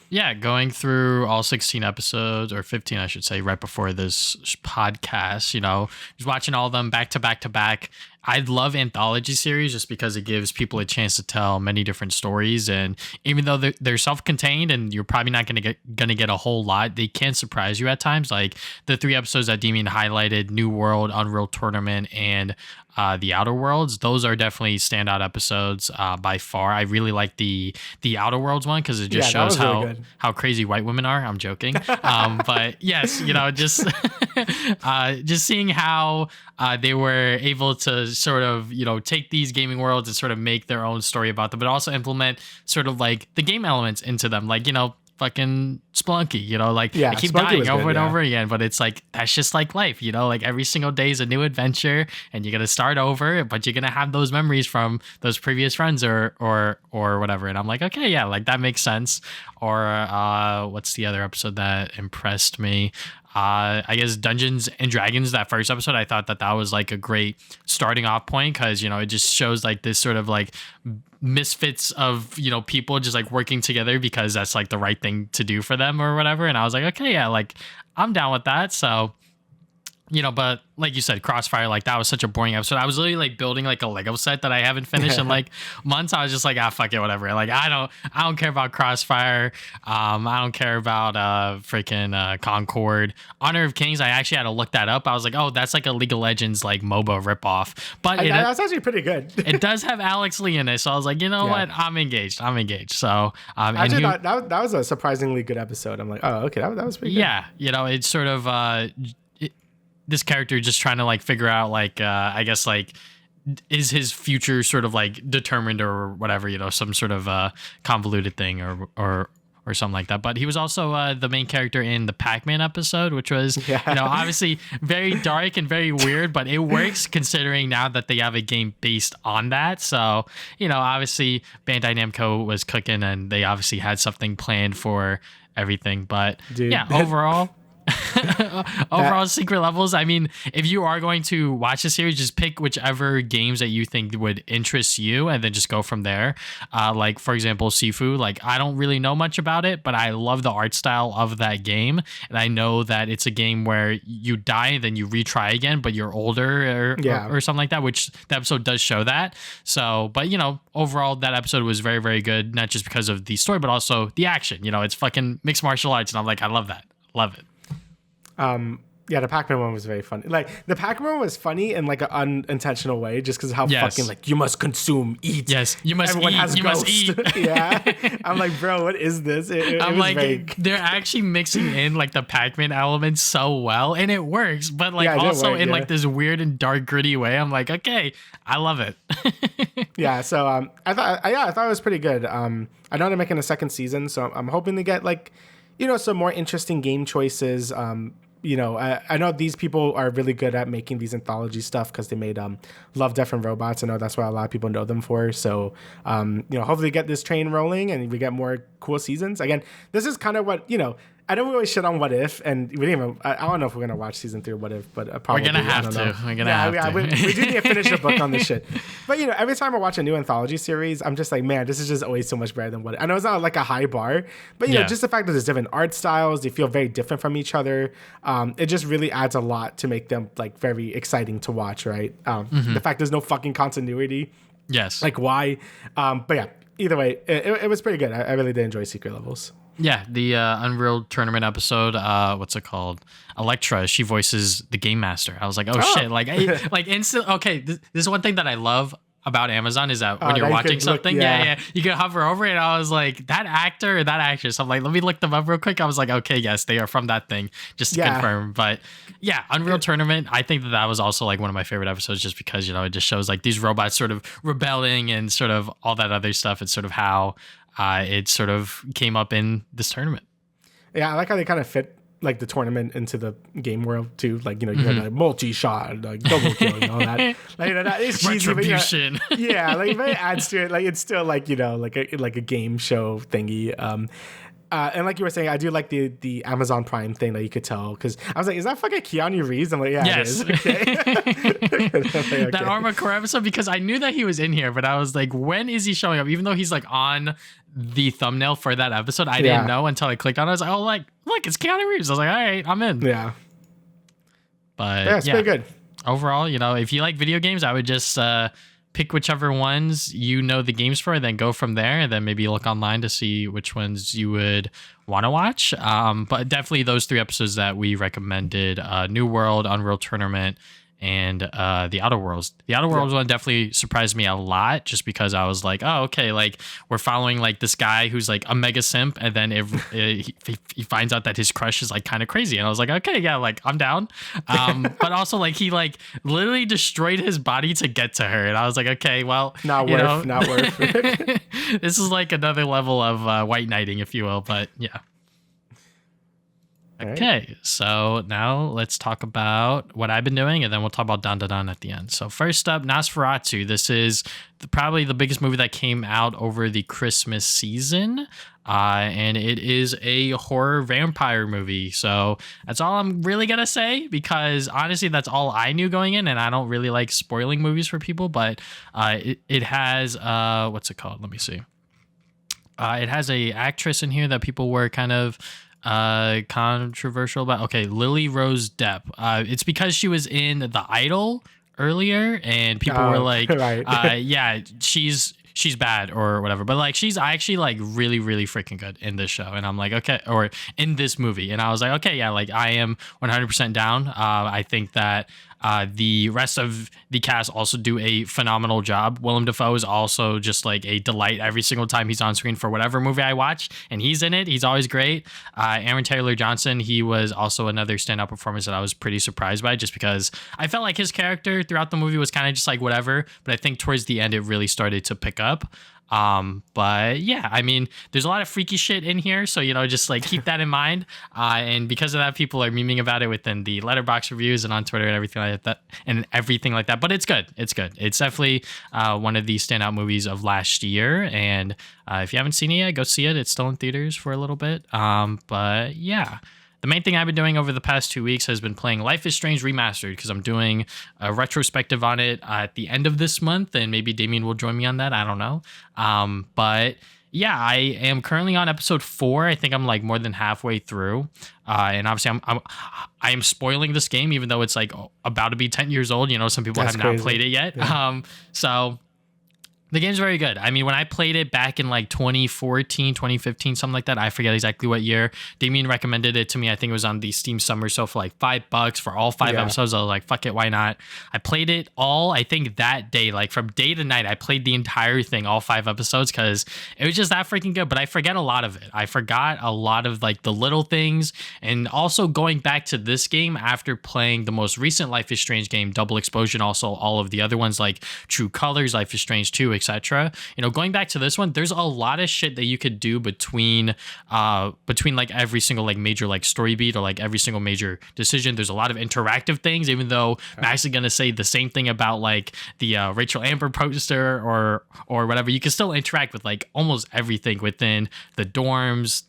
Yeah, going through all 16 episodes, or 15, I should say, right before this podcast, just watching all of them back to back to back. I love anthology series just because it gives people a chance to tell many different stories. And even though they're self-contained and you're probably not going to get a whole lot, they can surprise you at times. Like the 3 episodes that Damian highlighted, New World, Unreal Tournament, and the Outer Worlds, those are definitely standout episodes by far. I really like the Outer Worlds one because it just shows how crazy white women are. I'm joking. But yes, just just seeing how they were able to sort of, take these gaming worlds and sort of make their own story about them, but also implement sort of like the game elements into them. Like, fucking Spelunky, I keep dying over and over again, but it's like, that's just like life, like every single day is a new adventure and you're going to start over, but you're going to have those memories from those previous friends or whatever. And I'm like, okay, yeah, like that makes sense. Or what's the other episode that impressed me? I guess Dungeons and Dragons, that first episode, I thought that was like a great starting off point because, it just shows like this sort of like misfits of, people just like working together because that's like the right thing to do for them or whatever. And I was like, okay, yeah, like I'm down with that. So, but like you said, Crossfire, like that was such a boring episode. I was literally like building like a Lego set that I haven't finished in like months. I was just like, fuck it, whatever. Like I don't care about Crossfire. I don't care about freaking Concord. Honor of Kings, I actually had to look that up. I was like, oh, that's like a League of Legends like MOBA ripoff. But that's actually pretty good. It does have Alex Lee in it, so I was like, what? I'm engaged. So actually, that was a surprisingly good episode. I'm like, oh, okay, that was pretty good. Yeah, it's sort of this character just trying to like figure out like I guess like is his future sort of like determined or whatever, some sort of convoluted thing or something like that. But he was also the main character in the Pac-Man episode, which was obviously very dark and very weird, but it works considering now that they have a game based on that. So obviously Bandai Namco was cooking and they obviously had something planned for everything. But overall Secret Levels, I mean, if you are going to watch the series, just pick whichever games that you think would interest you and then just go from there. Like for example, Sifu, like I don't really know much about it, but I love the art style of that game, and I know that it's a game where you die and then you retry again, but you're older or something like that, which the episode does show that. So, but overall that episode was very, very good, not just because of the story but also the action. It's fucking mixed martial arts and I'm like, I love that. Love it. Yeah, the Pac-Man one was very funny. Like the Pac-Man one was funny in like an unintentional way, just because how fucking like you must consume, eat. Yes, you must Everyone eat. has You ghosts. must eat. Yeah, I'm like, bro, what is this? I'm was like, very... they're actually mixing in like the Pac-Man elements so well, and it works. But like Yeah, it did also work, in yeah. like this weird and dark, gritty way. I'm like, okay, I love it. Yeah, so I thought it was pretty good. I know they're making a second season, so I'm hoping to get like, some more interesting game choices. I know these people are really good at making these anthology stuff because they made Love, Death, and Robots. I know that's what a lot of people know them for. So, hopefully get this train rolling and we get more cool seasons. Again, this is kind of what, I don't really shit on What If, and we didn't even, I don't know if we're going to watch season 3 of What If, but probably. We're going to have to. We're going to have to. We do need to finish the book on this shit. But, every time I watch a new anthology series, I'm just like, man, this is just always so much better than What If. I know it's not like a high bar, but, just the fact that there's different art styles, they feel very different from each other. It just really adds a lot to make them, like, very exciting to watch, right? The fact there's no fucking continuity. Yes. Like, why? But, yeah, either way, it was pretty good. I really did enjoy Secret Levels. Yeah, the Unreal Tournament episode, what's it called? Electra, she voices the Game Master. I was like, oh. Shit. Like instant. Okay, this is one thing that I love about Amazon is that when you're watching something, you can hover over it. And I was like, that actor or that actress. I'm like, let me look them up real quick. I was like, okay, yes, they are from that thing, just to confirm. But yeah, Unreal Tournament, I think that was also like one of my favorite episodes just because, it just shows like these robots sort of rebelling and sort of all that other stuff. It's sort of how it sort of came up in this tournament. Yeah, I like how they kind of fit like the tournament into the game world too. Like, you had like multi-shot, like double kill and all that. Like, that is cheesy, retribution. But, like it adds to it. Like it's still like, like a game show thingy. And like you were saying, I do like the Amazon Prime thing that you could tell, because I was like, is that fucking Keanu Reeves? I'm like, yeah, yes. it is. Okay. Okay. That Armored Core episode, because I knew that he was in here, but I was like, when is he showing up? Even though he's like on the thumbnail for that episode, I didn't know until I clicked on it. I was like, oh, like, look, it's Keanu Reeves. I was like, all right, I'm in. Yeah. But yeah, it's pretty good. Overall, if you like video games, I would just pick whichever ones the games for, and then go from there, and then maybe look online to see which ones you would want to watch. But definitely those 3 episodes that we recommended, New World, Unreal Tournament, and the Outer Worlds. The Outer Worlds one definitely surprised me a lot, just because I was like, oh, okay, like we're following like this guy who's like a mega simp, and then he finds out that his crush is like kind of crazy, and I was like, okay, yeah, like I'm down. But also like he like literally destroyed his body to get to her, and I was like, okay, well, not worth. This is like another level of white knighting, if you will, but yeah. Okay, so now let's talk about what I've been doing, and then we'll talk about Dandadan at the end. So first up, Nosferatu. This is probably the biggest movie that came out over the Christmas season, and it is a horror vampire movie. So that's all I'm really going to say, because honestly, that's all I knew going in, and I don't really like spoiling movies for people, but it has, what's it called? Let me see. It has a actress in here that people were kind of controversial about. Okay, Lily Rose Depp. It's because she was in The Idol earlier, and people were like, yeah, she's bad or whatever, but like she's actually like really, really freaking good in this show. And I'm like, okay, or in this movie, and I was like, okay, yeah, like I am 100% down. I think that the rest of the cast also do a phenomenal job. Willem Dafoe is also just like a delight every single time he's on screen for whatever movie I watch, and he's in it. He's always great. Aaron Taylor Johnson, he was also another standout performance that I was pretty surprised by, just because I felt like his character throughout the movie was kind of just like whatever, but I think towards the end it really started to pick up. But yeah, I mean, there's a lot of freaky shit in here, so just like keep that in mind. And because of that, people are memeing about it within the Letterboxd reviews and on Twitter and everything like that. But it's good. It's good. It's definitely one of the standout movies of last year. And if you haven't seen it yet, go see it. It's still in theaters for a little bit. But yeah. The main thing I've been doing over the past 2 weeks has been playing Life is Strange Remastered, because I'm doing a retrospective on it at the end of this month, and maybe Damian will join me on that. I don't know. But yeah, I am currently on episode 4. I think I'm like more than halfway through. And obviously I am spoiling this game, even though it's like about to be 10 years old. Some people have not played it yet. Yeah. So The game's very good. I mean, when I played it back in like 2014, 2015, something like that, I forget exactly what year, Damian recommended it to me. I think it was on the Steam Summer Sale for like $5 for all 5 episodes. I was like, fuck it, why not? I played it all, I think that day, like from day to night, I played the entire thing, all 5 episodes, because it was just that freaking good. But I forget a lot of it. I forgot a lot of like the little things. And also going back to this game after playing the most recent Life is Strange game, Double Exposure, and also all of the other ones like True Colors, Life is Strange 2, etc. You know, going back to this one, there's a lot of shit that you could do between like every single like major like story beat or like every single major decision. There's a lot of interactive things, even though Max is gonna say the same thing about like the Rachel Amber poster or whatever. You can still interact with like almost everything within the dorms,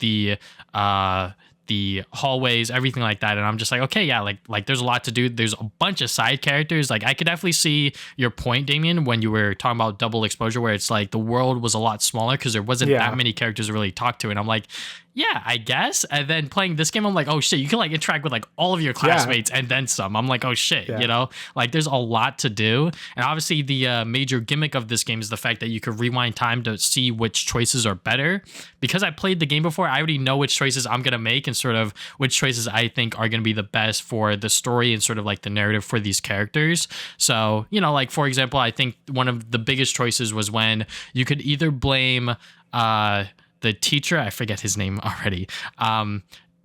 the hallways, everything like that. And I'm just like, okay, yeah, like there's a lot to do. There's a bunch of side characters. Like I could definitely see your point, Damien, when you were talking about Double Exposure, where it's like the world was a lot smaller because there wasn't that many characters to really talk to. And I'm like, yeah, I guess. And then playing this game, I'm like, oh shit, you can like interact with like all of your classmates and then some. I'm like, oh shit, you know, like there's a lot to do. And obviously the major gimmick of this game is the fact that you could rewind time to see which choices are better. Because I played the game before, I already know which choices I'm going to make and sort of which choices I think are going to be the best for the story and sort of like the narrative for these characters. So, you know, like for example, I think one of the biggest choices was when you could either blame the teacher, I forget his name already,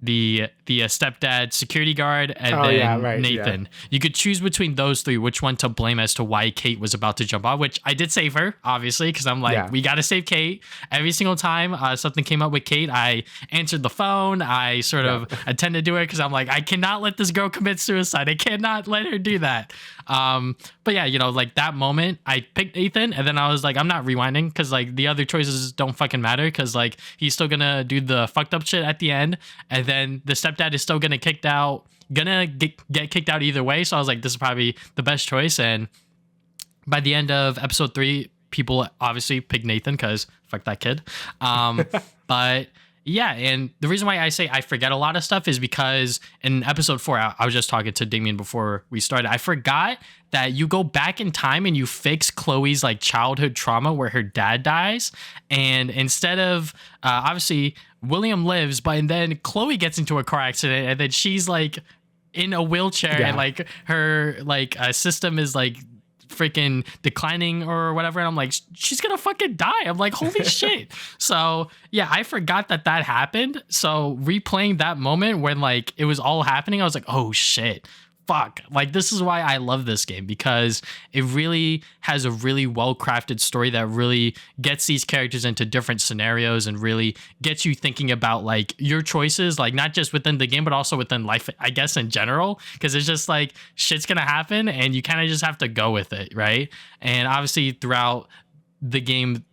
the stepdad security guard, and Nathan. You could choose between those three which one to blame as to why Kate was about to jump off, which I did save her, obviously, because I'm like, we got to save Kate. Every single time something came up with Kate, I answered the phone. I sort of attended to it because I'm like, I cannot let this girl commit suicide. I cannot let her do that. But yeah, you know, like that moment, I picked Nathan, and then I was like, I'm not rewinding because like the other choices don't fucking matter because like he's still gonna do the fucked up shit at the end, and then the stepdad is still gonna get kicked out either way. So I was like, this is probably the best choice. And by the end of episode 3, people obviously picked Nathan because fuck that kid. But yeah, and the reason why I say I forget a lot of stuff is because in episode 4, I was just talking to Damian before we started. I forgot that you go back in time and you fix Chloe's like childhood trauma where her dad dies. And instead of obviously William lives, but and then Chloe gets into a car accident and then she's like in a wheelchair and like her like system is like freaking declining or whatever, and I'm like, she's gonna fucking die. I'm like, holy shit. So yeah, I forgot that happened. So replaying that moment when like it was all happening, I was like, oh shit, fuck. Like this is why I love this game, because it really has a really well crafted story that really gets these characters into different scenarios and really gets you thinking about like your choices, like not just within the game but also within life, I guess, in general, because it's just like shit's gonna happen and you kind of just have to go with it, right? And obviously throughout the game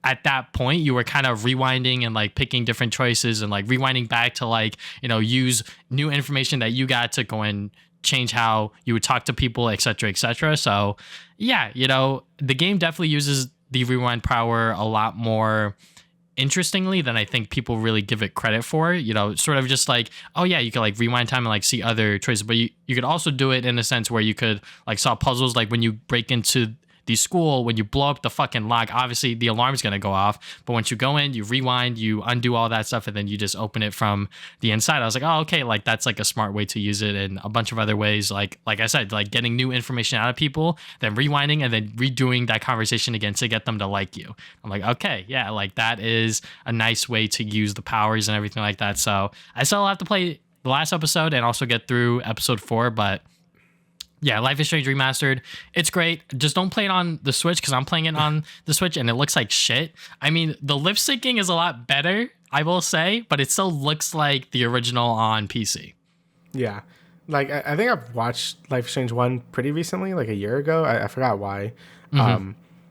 at that point you were kind of rewinding and like picking different choices and like rewinding back to like, you know, use new information that you got to go and change how you would talk to people, etc., etc. So yeah, you know, the game definitely uses the rewind power a lot more interestingly than I think people really give it credit for. You know, sort of just like, oh yeah, you could like rewind time and like see other choices, but you could also do it in a sense where you could like solve puzzles, like when you break into the school, when you blow up the fucking lock, obviously the alarm's gonna go off, but once you go in, you rewind, you undo all that stuff, and then you just open it from the inside. I was like, oh, okay, like that's like a smart way to use it, and a bunch of other ways, like I said, like getting new information out of people, then rewinding and then redoing that conversation again to get them to like you. I'm like, okay, yeah, like that is a nice way to use the powers and everything like that. So I still have to play the last episode and also get through episode 4, but yeah, Life is Strange Remastered, it's great. Just don't play it on the Switch because I'm playing it on the Switch and it looks like shit. I mean, the lip syncing is a lot better, I will say, but it still looks like the original on PC. Yeah. Like, I think I've watched Life is Strange 1 pretty recently, like a year ago. I forgot why. Mm-hmm.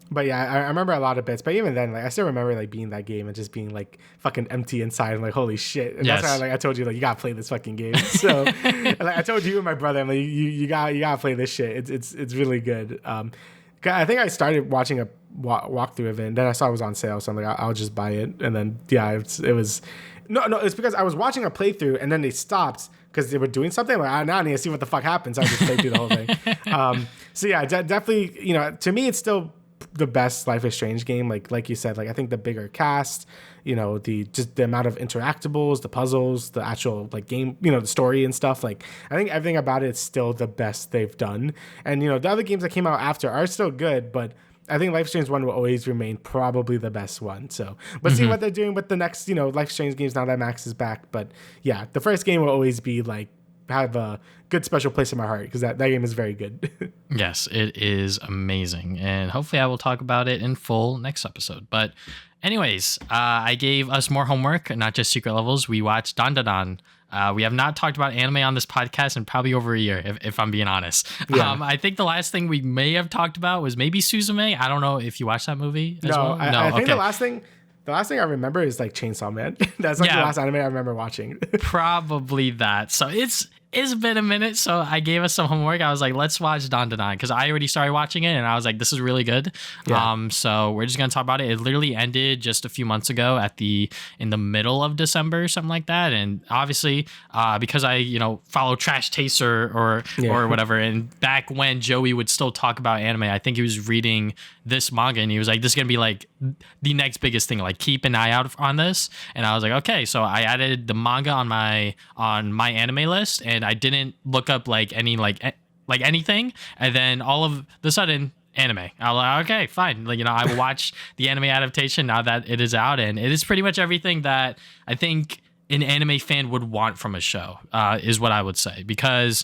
But yeah, I remember a lot of bits. But even then, like I still remember like being that game and just being like fucking empty inside and like holy shit. And that's why like I told you like you gotta play this fucking game. So like I told you and my brother, I'm like you gotta play this shit. It's really good. I think I started watching a walkthrough of it, and then I saw it was on sale, so I'm like I'll just buy it. And then yeah, it was no, it's because I was watching a playthrough and then they stopped because they were doing something. Like now I need to see what the fuck happens. So I just played through the whole thing. So yeah, definitely. You know, to me it's still the best Life is Strange game. Like you said, like I think the bigger cast, the amount of interactables, the puzzles, the actual like game, the story and stuff. Like I think everything about it is still the best they've done. And the other games that came out after are still good, but I think Life is Strange 1 will always remain probably the best one. So we'll see what they're doing with the next, Life is Strange games now that Max is back. But yeah, the first game will always be like have a good special place in my heart because that game is very good. Yes, it is amazing. And hopefully I will talk about it in full next episode. But anyways, I gave us more homework, not just secret levels. We watched Dandadan. We have not talked about anime on this podcast in probably over a year, if I'm being honest. Yeah. I think the last thing we may have talked about was maybe Suzume. I don't know if you watched that movie as well. I think the last thing I remember is like Chainsaw Man. That's like the last anime I remember watching. Probably that. So it's been a minute, so I gave us some homework. I was like, let's watch Dandadan because I already started watching it and I was like, this is really good. Yeah. So we're just gonna talk about it. It literally ended just a few months ago in the middle of December or something like that. And obviously, because I follow Trash Taste or whatever, and back when Joey would still talk about anime, I think he was reading this manga and he was like, this is gonna be like the next biggest thing. Like keep an eye out on this. And I was like, okay. So I added the manga on my anime list and I didn't look up like any like anything, and then all of the sudden anime. I was like, okay, fine. Like I will watch the anime adaptation now that it is out, and it is pretty much everything that I think an anime fan would want from a show. Is what I would say because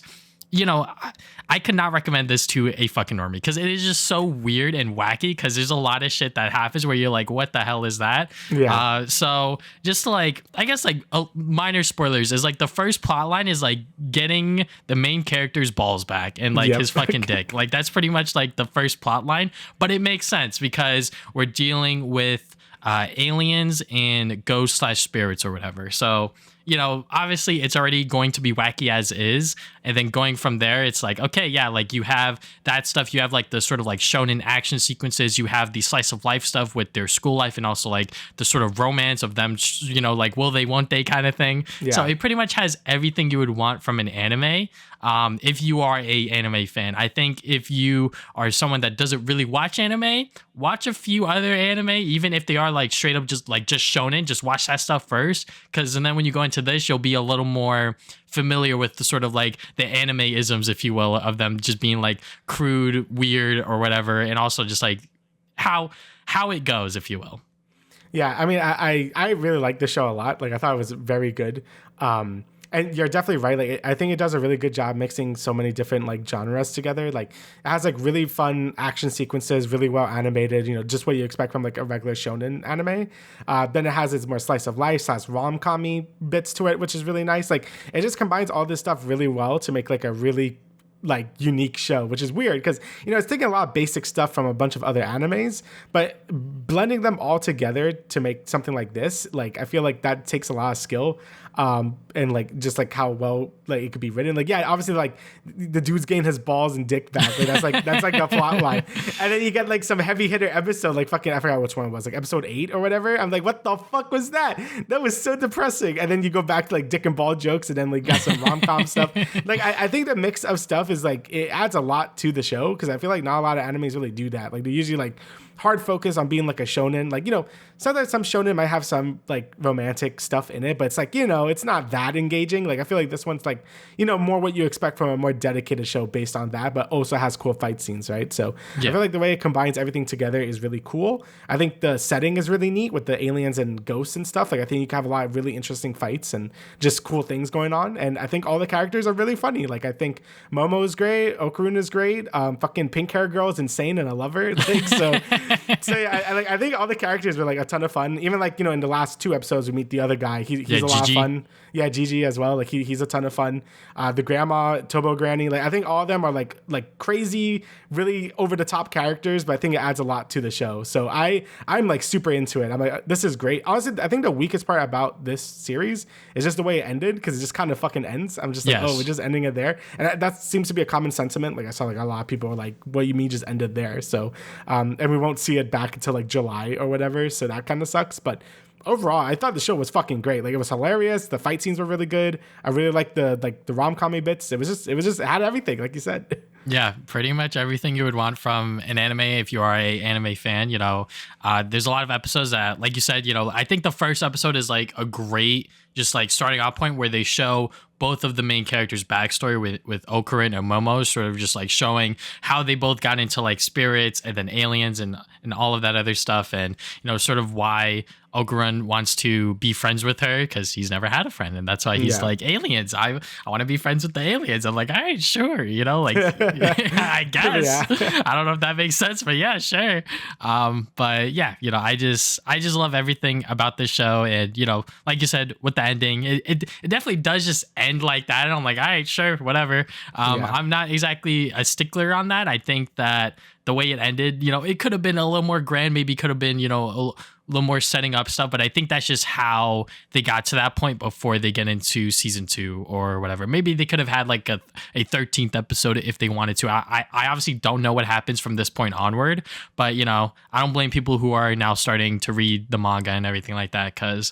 I could not recommend this to a fucking normie because it is just so weird and wacky because there's a lot of shit that happens where you're like, what the hell is that? Yeah. So just like, I guess like minor spoilers is like the first plot line is like getting the main character's balls back and like his fucking dick. Like that's pretty much like the first plot line, but it makes sense because we're dealing with aliens and ghosts/spirits or whatever. So obviously it's already going to be wacky as is. And then going from there, it's like, okay, yeah, like you have that stuff. You have like the sort of like shonen action sequences. You have the slice of life stuff with their school life and also like the sort of romance of them, like will they, won't they kind of thing. Yeah. So it pretty much has everything you would want from an anime. If you are a anime fan, I think if you are someone that doesn't really watch anime, watch a few other anime, even if they are like straight up just shonen, just watch that stuff first. And then when you go into this, you'll be a little more familiar with the sort of like the anime isms, if you will, of them just being like crude, weird or whatever. And also just like how it goes, if you will. Yeah. I mean, I really like the show a lot. Like I thought it was very good. And you're definitely right. Like, I think it does a really good job mixing so many different like genres together. Like, it has like really fun action sequences, really well animated. Just what you expect from like a regular shonen anime. Then it has its more slice of life, has rom-com-y bits to it, which is really nice. Like, it just combines all this stuff really well to make like a really like unique show, which is weird because it's taking a lot of basic stuff from a bunch of other animes, but blending them all together to make something like this, like I feel like that takes a lot of skill, and like just like how well like it could be written. Like yeah, obviously like the dude's getting his balls and dick back. Like, that's like a plot line, and then you get like some heavy hitter episode like fucking I forgot which one it was, like episode 8 or whatever. I'm like, what the fuck was that? That was so depressing. And then you go back to like dick and ball jokes, and then like got some rom-com stuff. Like I think the mix of stuff is like it adds a lot to the show because I feel like not a lot of animes really do that. Like they usually like hard focus on being like a shonen. Like sometimes some shonen might have some like romantic stuff in it, but it's like it's not that engaging. Like I feel like this one's like more what you expect from a more dedicated show based on that, but also has cool fight scenes, right? So yeah. I feel like the way it combines everything together is really cool. I think the setting is really neat with the aliens and ghosts and stuff. Like I think you can have a lot of really interesting fights and just cool things going on. And I think all the characters are really funny. Like I think Momo is great, Okaruna is great, fucking pink hair girl is insane and I love her. Like, so yeah, I think all the characters were like a ton of fun. Even like in the last 2 episodes we meet the other guy. He's a lot of fun. Yeah, Gigi as well. Like he's a ton of fun. The grandma, Tobo Granny. Like I think all of them are like crazy, really over the top characters. But I think it adds a lot to the show. So I'm like super into it. I'm like, this is great. Honestly, I think the weakest part about this series is just the way it ended because it just kind of fucking ends. I'm just like, oh, we're just ending it there, and that seems to be a common sentiment. Like I saw like a lot of people were like, what you mean just ended there? So and we won't see it back until like July or whatever. So that kind of sucks, but. Overall, I thought the show was fucking great. Like it was hilarious. The fight scenes were really good. I really liked the rom-com bits. It had everything, like you said. Yeah, pretty much everything you would want from an anime if you are a anime fan. There's a lot of episodes that, like you said, I think the first episode is like a great, just like starting off point where they show both of the main characters' backstory with Okurin and Momo, sort of just like showing how they both got into like spirits and then aliens and all of that other stuff, and sort of why Okurin wants to be friends with her because he's never had a friend, and that's why he's like, aliens. I want to be friends with the aliens. I'm like, all right, sure, like I guess. I don't know if that makes sense, but yeah, sure. But yeah, I just love everything about this show, and like you said with the ending, it definitely does just end like that, and I'm like, all right, sure, whatever. I'm not exactly a stickler on that. I think that the way it ended, it could have been a little more grand, maybe could have been, a little more setting up stuff, but I think that's just how they got to that point before they get into season 2 or whatever. Maybe they could have had like a 13th episode if they wanted to. I obviously don't know what happens from this point onward, but I don't blame people who are now starting to read the manga and everything like that, because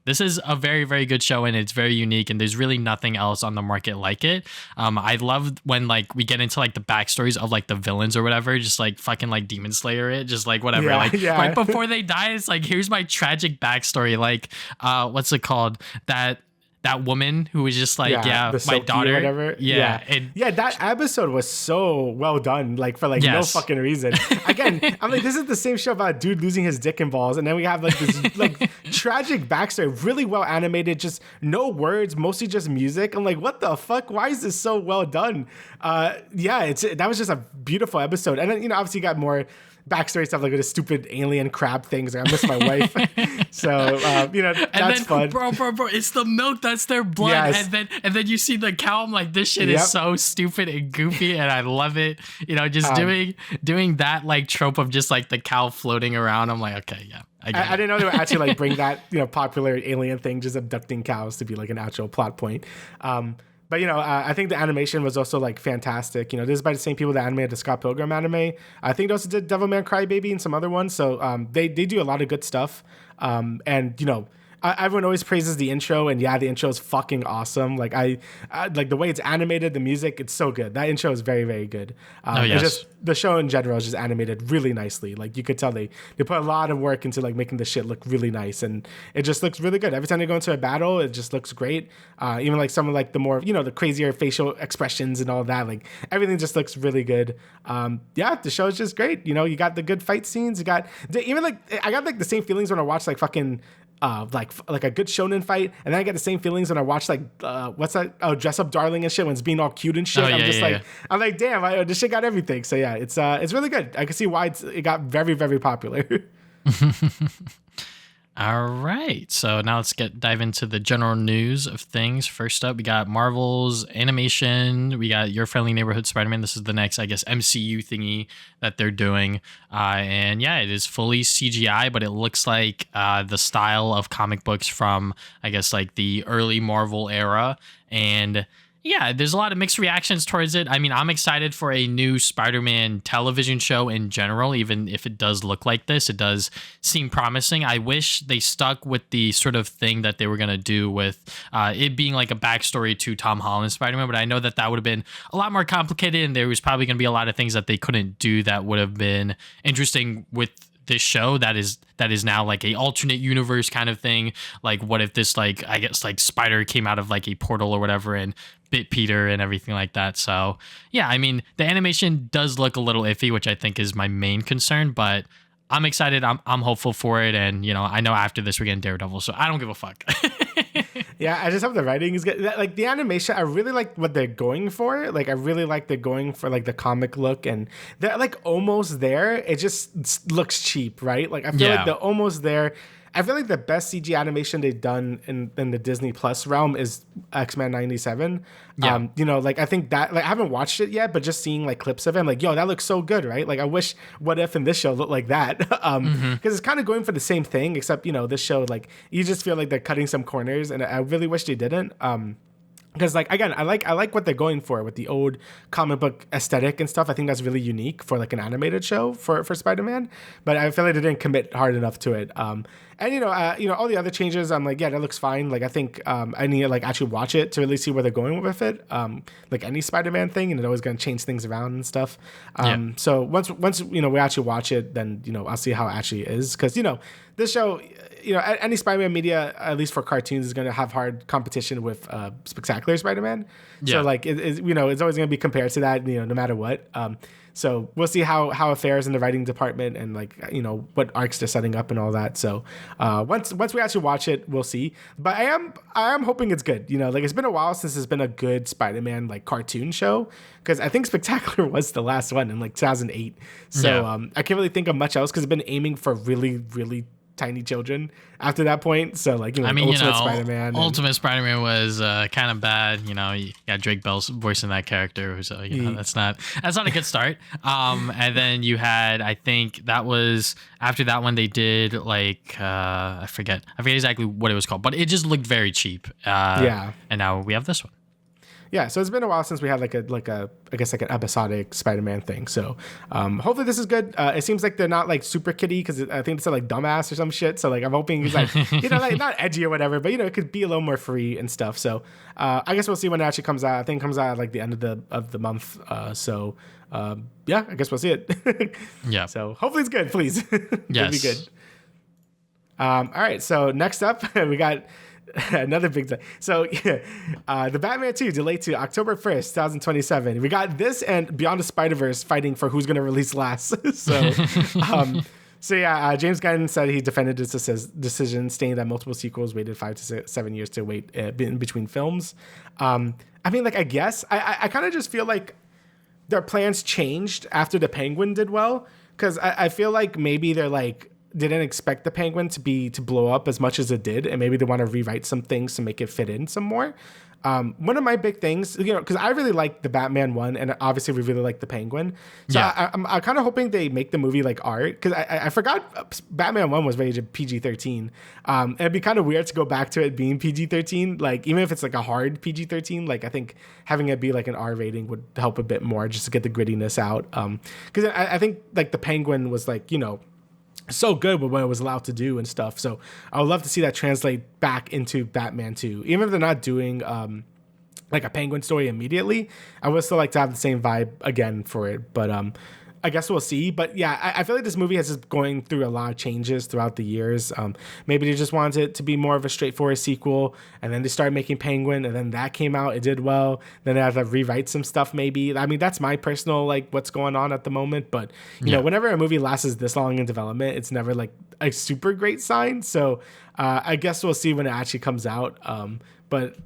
this is a very, very good show, and it's very unique, and there's really nothing else on the market like it. I love when like we get into like the backstories of like the villains or whatever, just like fucking like Demon Slayer it, just like whatever. Right before they die, it's like, here's my tragic backstory. Like, what's it called? That woman who was just like, my daughter, or whatever. That episode was so well done, like for like no fucking reason. Again, I'm like, this is the same show about a dude losing his dick and balls, and then we have like this like tragic backstory, really well animated, just no words, mostly just music. I'm like, what the fuck? Why is this so well done? That was just a beautiful episode, and then obviously you got more backstory stuff like with the stupid alien crab things. Like, I miss my wife. So that's fun. Bro, it's the milk that's their blood. Yes. And then you see the cow. I'm like, this shit is so stupid and goofy, and I love it. Just doing that like trope of just like the cow floating around. I'm like, okay, yeah. I didn't know they would actually like bring that popular alien thing, just abducting cows, to be like an actual plot point. But I think the animation was also like fantastic. This is by the same people that animated the Scott Pilgrim anime. I think they also did Devilman Crybaby and some other ones. So they do a lot of good stuff. Everyone always praises the intro, and the intro is fucking awesome. Like I like the way it's animated, the music, it's so good. That intro is very, very good. It's just the show in general is just animated really nicely. Like you could tell they put a lot of work into like making the shit look really nice, and it just looks really good. Every time they go into a battle, it just looks great. Even like some of like the more the crazier facial expressions and all that, like everything just looks really good. The show is just great. You got the good fight scenes. You got even like I got like the same feelings when I watch like fucking like a good shonen fight, and then I get the same feelings when I watch like what's that? Oh, Dress Up Darling and shit, when it's being all cute and shit. I'm like, damn, this shit got everything. So yeah, it's really good. I can see why it got very, very popular. All right, so now let's dive into the general news of things. First up, we got Marvel's animation. We got Your Friendly Neighborhood Spider-Man. This is the next, I guess, MCU thingy that they're doing. And yeah, it is fully CGI, but it looks like the style of comic books from, I guess, like the early Marvel era. And yeah, there's a lot of mixed reactions towards it. I mean, I'm excited for a new Spider-Man television show in general, even if it does look like this. It does seem promising. I wish they stuck with the sort of thing that they were going to do with it being like a backstory to Tom Holland's Spider-Man, but I know that would have been a lot more complicated, and there was probably going to be a lot of things that they couldn't do that would have been interesting with this show that is now like a alternate universe kind of thing. Like, what if this, like, I guess like Spider came out of like a portal or whatever and bit Peter and everything like that. So yeah, I mean, the animation does look a little iffy, which I think is my main concern, but I'm excited. I'm hopeful for it. And I know after this we're getting Daredevil, so I don't give a fuck. Yeah, I just hope the writing is good. Like the animation, I really like what they're going for. Like I really like they're going for like the comic look, and they're like almost there. It just looks cheap, right? Like I feel like they're almost there. I feel like the best CG animation they've done in the Disney Plus realm is X-Men 97. Yeah. Like I think that, like I haven't watched it yet, but just seeing like clips of it, I'm like, yo, that looks so good, right? Like I wish What If in this show looked like that. Because it's kind of going for the same thing, except, this show, like you just feel like they're cutting some corners, and I really wish they didn't. Because like again, I like what they're going for with the old comic book aesthetic and stuff. I think that's really unique for like an animated show for Spider-Man. But I feel like they didn't commit hard enough to it. And all the other changes, I'm like, yeah, that looks fine. Like I think I need to like actually watch it to really see where they're going with it. Like any Spider-Man thing, and it's always going to change things around and stuff. So once we actually watch it, then I'll see how it actually is, because this show, any Spider-Man media, at least for cartoons, is going to have hard competition with Spectacular Spider-Man. So like it's always going to be compared to that, no matter what. So we'll see how it fares in the writing department, and like what arcs they're setting up and all that. So once we actually watch it, we'll see. But I am hoping it's good. Like it's been a while since there's been a good Spider-Man like cartoon show, because I think Spectacular was the last one in like 2008. So I can't really think of much else, because it's been aiming for really, really tiny children after that point. So like Ultimate Spider-Man. Ultimate Spider-Man was kind of bad. You got Drake Bell's voicing that character, so that's not a good start. And then you had, I think that was after that one, they did like I forget exactly what it was called, but it just looked very cheap. And now we have this one. Yeah, so it's been a while since we had like a I guess like an episodic Spider-Man thing. So hopefully this is good. It seems like they're not like super kiddie, because I think it's like dumbass or some shit. So like I'm hoping it's like like not edgy or whatever, but it could be a little more free and stuff. So I guess we'll see when it actually comes out. I think it comes out at like the end of the month. So I guess we'll see it. Yeah. So hopefully it's good, please. Yes. It'll be good. All right. So next up we got another big thing. So the Batman 2 delayed to October 1st, 2027. We got this and Beyond the Spider-Verse fighting for who's going to release last. James Gunn said he defended his decision, stating that multiple sequels waited 5 to 7 years to wait in between films. I guess I kind of just feel like their plans changed after the Penguin did well, because I feel like maybe they're like, didn't expect the Penguin to blow up as much as it did, and maybe they want to rewrite some things to make it fit in some more. One of my big things, because I really like the Batman one, and obviously we really like the Penguin. So I'm kind of hoping they make the movie like art, because I forgot Batman 1 was rated PG-13. It'd be kind of weird to go back to it being PG-13. Like even if it's like a hard PG-13, like I think having it be like an R rating would help a bit more, just to get the grittiness out. Because I think like the Penguin was like so good with what it was allowed to do and stuff. So I would love to see that translate back into Batman 2. Even if they're not doing like a Penguin story immediately, I would still like to have the same vibe again for it. But I guess we'll see. But yeah, I feel like this movie has just going through a lot of changes throughout the years. Maybe they just wanted it to be more of a straightforward sequel, and then they started making Penguin, and then that came out, it did well. Then they had to rewrite some stuff maybe. I mean, that's my personal like what's going on at the moment. But you know, whenever a movie lasts this long in development, it's never like a super great sign. So I guess we'll see when it actually comes out. But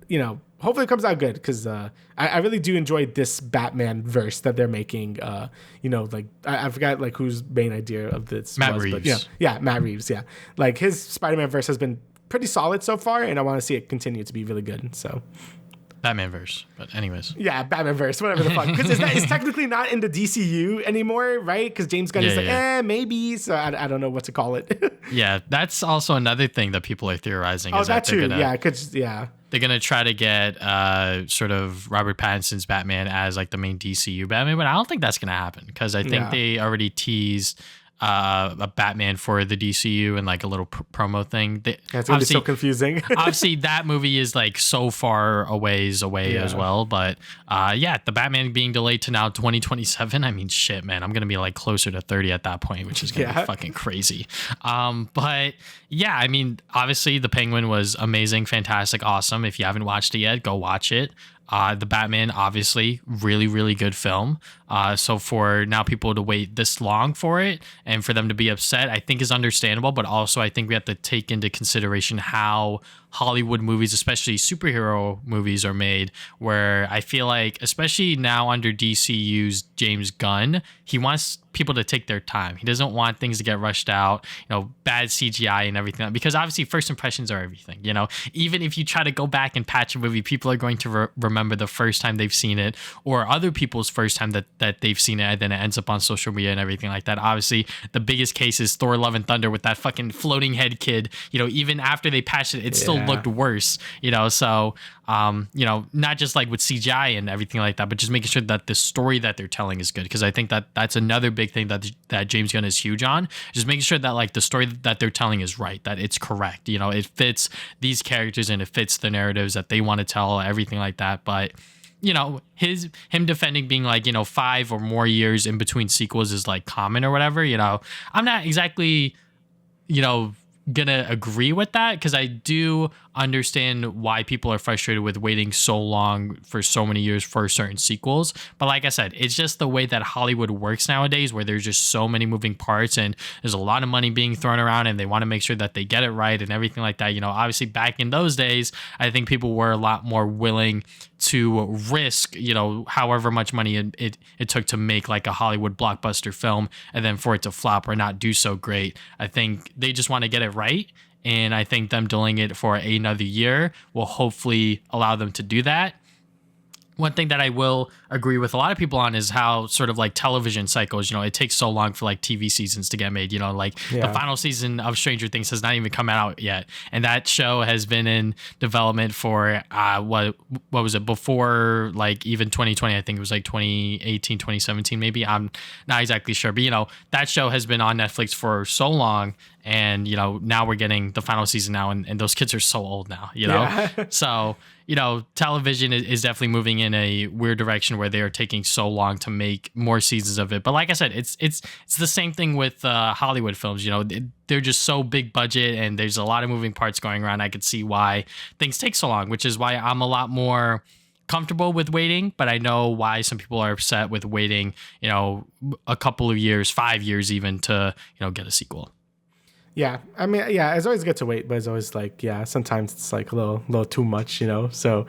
hopefully it comes out good, because I really do enjoy this Batman verse that they're making. Like I forgot like whose main idea of this Matt was, Reeves. But Matt Reeves. Yeah, like his Spider-Man verse has been pretty solid so far, and I want to see it continue to be really good. So. Batman verse, but anyways. Yeah, Batman verse, whatever the fuck. Because it's technically not in the DCU anymore, right? Because James Gunn is like, maybe. So I don't know what to call it. Yeah, that's also another thing that people are theorizing. Oh, that too. They're going to try to get sort of Robert Pattinson's Batman as like the main DCU Batman, but I don't think that's going to happen, because I think they already teased a Batman for the DCU and like a little promo thing. It's gonna be so confusing. Obviously, that movie is like so far away as well. But the Batman being delayed to now 2027. I mean, shit, man, I'm gonna be like closer to 30 at that point, which is gonna be fucking crazy. But yeah, I mean, obviously, the Penguin was amazing, fantastic, awesome. If you haven't watched it yet, go watch it. The Batman, obviously, really, really good film. So for now people to wait this long for it and for them to be upset, I think is understandable. But also, I think we have to take into consideration how Hollywood movies, especially superhero movies, are made, where I feel like, especially now under DCU's James Gunn, he wants people to take their time. He doesn't want things to get rushed out, bad CGI and everything, because obviously first impressions are everything. Even if you try to go back and patch a movie, people are going to remember the first time they've seen it, or other people's first time that they've seen it, and then it ends up on social media and everything like that. Obviously, the biggest case is Thor: Love and Thunder with that fucking floating head kid. Even after they patched it, it still still looked worse, so not just like with CGI and everything like that, but just making sure that the story that they're telling is good, because I think that that's another big thing that James Gunn is huge on, just making sure that like the story that they're telling is right, that it's correct, it fits these characters and it fits the narratives that they want to tell, everything like that. But him defending being like 5 or more years in between sequels is like common or whatever, I'm not exactly gonna agree with that, because I do understand why people are frustrated with waiting so long for so many years for certain sequels. But like I said, it's just the way that Hollywood works nowadays, where there's just so many moving parts and there's a lot of money being thrown around, and they want to make sure that they get it right and everything like that. Obviously back in those days, I think people were a lot more willing to risk, however much money it took to make like a Hollywood blockbuster film, and then for it to flop or not do so great. I think they just want to get it right. And I think them delaying it for another year will hopefully allow them to do that. One thing that I will agree with a lot of people on is how sort of like television cycles, it takes so long for like TV seasons to get made, the final season of Stranger Things has not even come out yet. And that show has been in development for, what was it, before like even 2020, I think it was like 2018, 2017, maybe. I'm not exactly sure. But, that show has been on Netflix for so long. And, now we're getting the final season now, and those kids are so old now, Yeah. So, television is definitely moving in a weird direction where they are taking so long to make more seasons of it. But like I said, it's the same thing with Hollywood films. They're just so big budget, and there's a lot of moving parts going around. I could see why things take so long, which is why I'm a lot more comfortable with waiting, but I know why some people are upset with waiting, a couple of years, 5 years even, to, get a sequel. Yeah, I mean, yeah, it's always good to wait, but it's always like, yeah, sometimes it's like a little too much, So,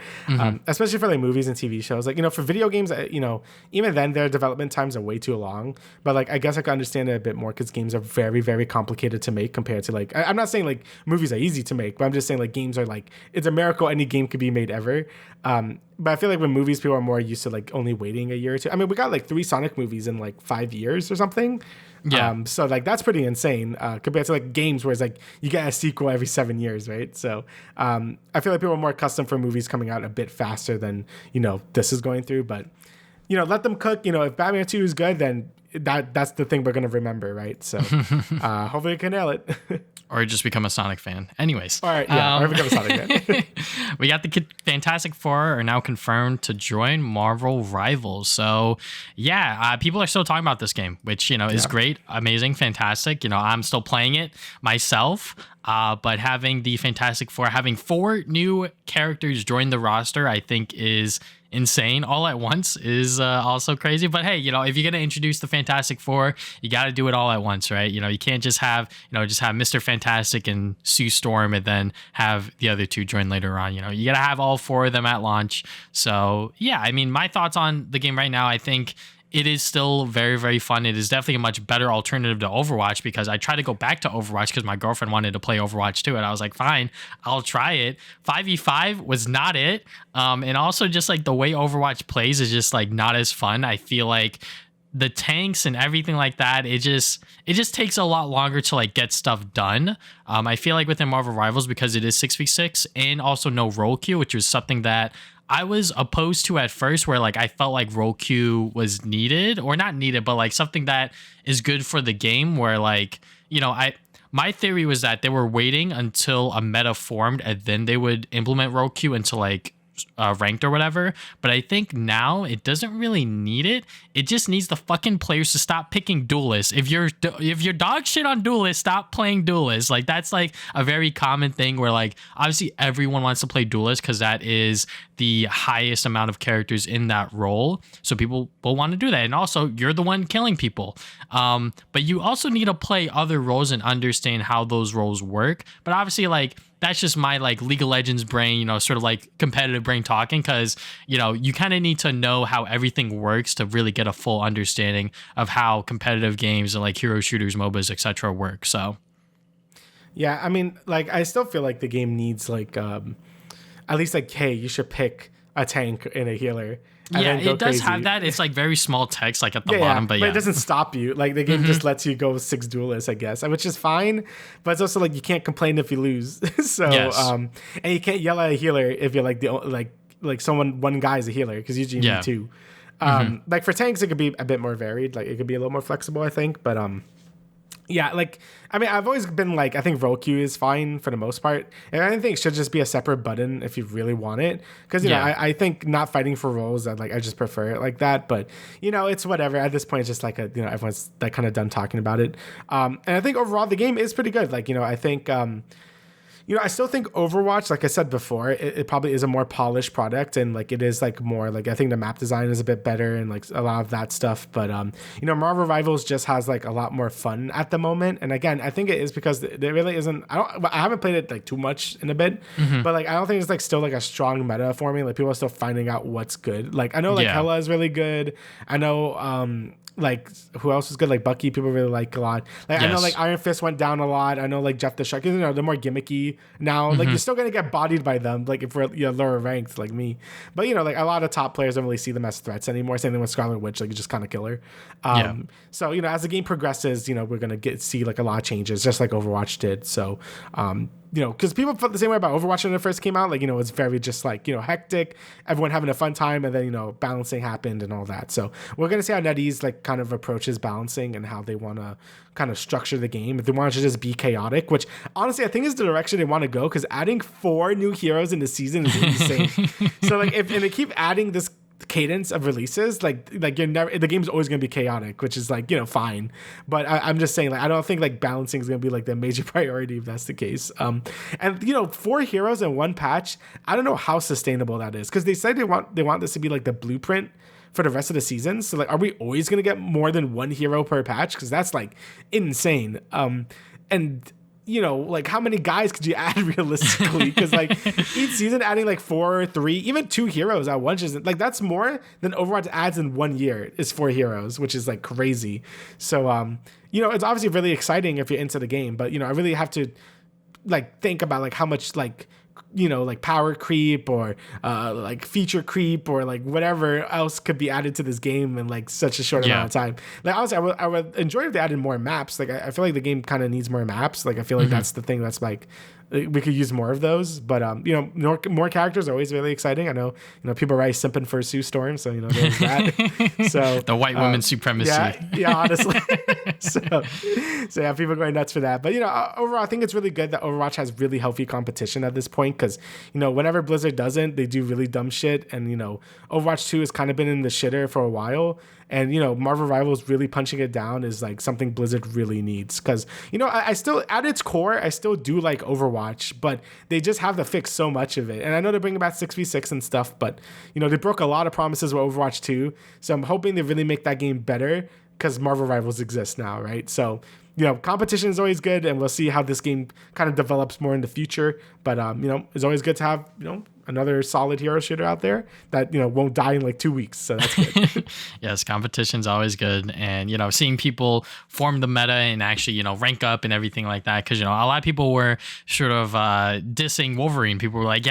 especially for like movies and TV shows, like, for video games, even then their development times are way too long. But like, I guess I can understand it a bit more, because games are very, very complicated to make compared to like, I'm not saying like movies are easy to make, but I'm just saying like games are like, it's a miracle any game could be made ever. But I feel like with movies, people are more used to like only waiting a year or two. I mean, we got like 3 Sonic movies in like 5 years or something. Yeah. So like that's pretty insane compared to like games where it's like you get a sequel every 7 years, right? So I feel like people are more accustomed for movies coming out a bit faster than this is going through. But let them cook. If Batman 2 is good, then that's the thing we're gonna remember, right? So hopefully we can nail it. Or just become a Sonic fan. Anyways. All right, yeah, or become a Sonic fan. We got the Fantastic Four are now confirmed to join Marvel Rivals. So, yeah, people are still talking about this game, which, is great, amazing, fantastic. I'm still playing it myself. But having the Fantastic Four, having 4 new characters join the roster, I think is insane. All at once is also crazy. But hey, if you're going to introduce the Fantastic Four, you got to do it all at once, right? You can't just have Mr. Fantastic and Sue Storm and then have the other 2 join later on. You got to have all 4 of them at launch. So yeah, I mean, my thoughts on the game right now, I think it is still very, very fun. It is definitely a much better alternative to Overwatch, because I tried to go back to Overwatch because my girlfriend wanted to play Overwatch too. And I was like, fine, I'll try it. 5v5 was not it. And also just like the way Overwatch plays is just like not as fun. I feel like the tanks and everything like that, it just takes a lot longer to like get stuff done. I feel like within Marvel Rivals, because it is 6v6 and also no role queue, which was something that I was opposed to at first, where like I felt like role queue was needed, or not needed, but like something that is good for the game, where like, my theory was that they were waiting until a meta formed and then they would implement role queue into like ranked or whatever. But I think now it doesn't really need it. It just needs the fucking players to stop picking duelists. If you're dog shit on duelists, stop playing duelists. Like that's like a very common thing where like obviously everyone wants to play duelists because that is the highest amount of characters in that role. So people will want to do that. And also you're the one killing people. But you also need to play other roles and understand how those roles work. But obviously like that's just my like League of Legends brain, sort of like competitive brain talking, because, you kind of need to know how everything works to really get a full understanding of how competitive games and like hero shooters, MOBAs, etc. work. So, yeah, I mean, like, I still feel like the game needs like, at least like, hey, you should pick a tank and a healer. and Yeah, then go it does crazy. have that. It's like very small text, like at the bottom, but it doesn't stop you. Like the game just lets you go 6 duelists, I guess, which is fine. But it's also like you can't complain if you lose. So Yes. and you can't yell at a healer if you're like one guy is a healer, because usually you need 2. Like for tanks, it could be a bit more varied. Like it could be a little more flexible, I think. But yeah, like, I mean, I've always been like, I think roll queue is fine for the most part. And I think it should just be a separate button if you really want it. Because, you know, I think not fighting for rolls, I just prefer it like that. But, you know, it's whatever. At this point, it's just like, everyone's like kind of done talking about it. And I think overall the game is pretty good. Like, you know, I think, I still think Overwatch, like I said before, it probably is a more polished product, and like it is like more like, I think the map design is a bit better and like a lot of that stuff. But Marvel Rivals just has like a lot more fun at the moment. And again, I think it is because there really isn't. I haven't played it like too much in a bit, but like I don't think it's like still like a strong meta for me. Like people are still finding out what's good. Like I know like Hella is really good. I know like who else is good? Like Bucky, people really like a lot. Like I know like Iron Fist went down a lot. I know like Jeff the Shark, you know, they're more gimmicky now. Like you're still gonna get bodied by them, like if we're lower ranked like me. But you know, like a lot of top players don't really see them as threats anymore. Same thing with Scarlet Witch, like you just kind of kill her. So you know, as the game progresses, you know, we're gonna see like a lot of changes, just like Overwatch did. So you know, because people felt the same way about Overwatch when it first came out. Like, you know, it's very just like, you know, hectic, everyone having a fun time, and then, you know, balancing happened and all that. So we're going to see how NetEase like kind of approaches balancing and how they want to kind of structure the game. If they want to just be chaotic, which honestly, I think is the direction they want to go, because adding 4 new heroes in the season is insane. So like, if they keep adding this cadence of releases, like you're never, the game's always going to be chaotic, which is like, you know, fine. But I'm just saying, like, I don't think like balancing is going to be like the major priority if that's the case. And you know, 4 heroes in one patch, I don't know how sustainable that is, because they said they want this to be like the blueprint for the rest of the season. So like, are we always going to get more than 1 hero per patch? Because that's like insane. And you know, like how many guys could you add realistically? Because like each season adding like 4 or 3, even 2 heroes at once isn't like, that's more than Overwatch adds in 1 year is 4 heroes, which is like crazy. So you know, it's obviously really exciting if you're into the game, but you know, I really have to like think about like how much like, you know, like power creep or like feature creep or like whatever else could be added to this game in like such a short amount of time. Like honestly, I would enjoy if they added more maps. Like I feel like the game kind of needs more maps. Like I feel like that's the thing that's like, we could use more of those. But you know, more characters are always really exciting. I know, you know, people are already simping for Sue Storm, so you know, there's that. So the white woman supremacy. Yeah, honestly. so yeah, people are going nuts for that. But you know, overall, I think it's really good that Overwatch has really healthy competition at this point, because you know, whenever Blizzard doesn't, they do really dumb shit. And you know, Overwatch 2 has kind of been in the shitter for a while. And, you know, Marvel Rivals really punching it down is like something Blizzard really needs. Because, you know, I still, at its core, I still do like Overwatch, but they just have to fix so much of it. And I know they're bringing back 6v6 and stuff, but, you know, they broke a lot of promises with Overwatch 2. So I'm hoping they really make that game better, because Marvel Rivals exists now, right? So, you know, competition is always good, and we'll see how this game kind of develops more in the future. But, you know, it's always good to have, you know, another solid hero shooter out there that, you know, won't die in like 2 weeks. So that's good. Yes, competition's always good. And, you know, seeing people form the meta and actually, you know, rank up and everything like that. Because, you know, a lot of people were sort of dissing Wolverine. People were like,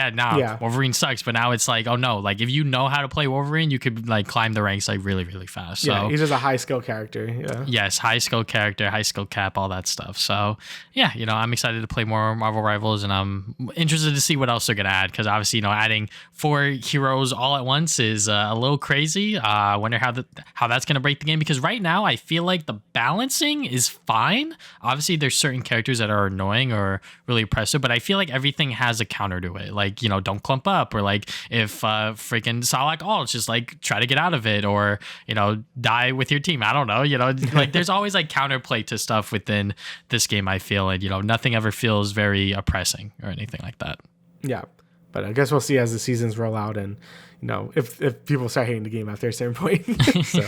Wolverine sucks. But now it's like, oh no, like if you know how to play Wolverine, you could like climb the ranks like really, really fast. So yeah, he's just a high skill character. Yeah. Yes, high skill character, high skill cap, all that stuff. So yeah, you know, I'm excited to play more Marvel Rivals, and I'm interested to see what else they're gonna add, because obviously, you know, adding 4 heroes all at once is a little crazy. I wonder how that's gonna break the game, because right now I feel like the balancing is fine. Obviously, there's certain characters that are annoying or really oppressive, but I feel like everything has a counter to it. Like, you know, don't clump up, or like if freaking Salak ults, just like try to get out of it, or you know, die with your team. I don't know, you know, like there's always like counterplay to stuff within this game, I feel, and you know, nothing ever feels very oppressing or anything like that. Yeah, but I guess we'll see as the seasons roll out, and you know, if people start hating the game after a certain point. So.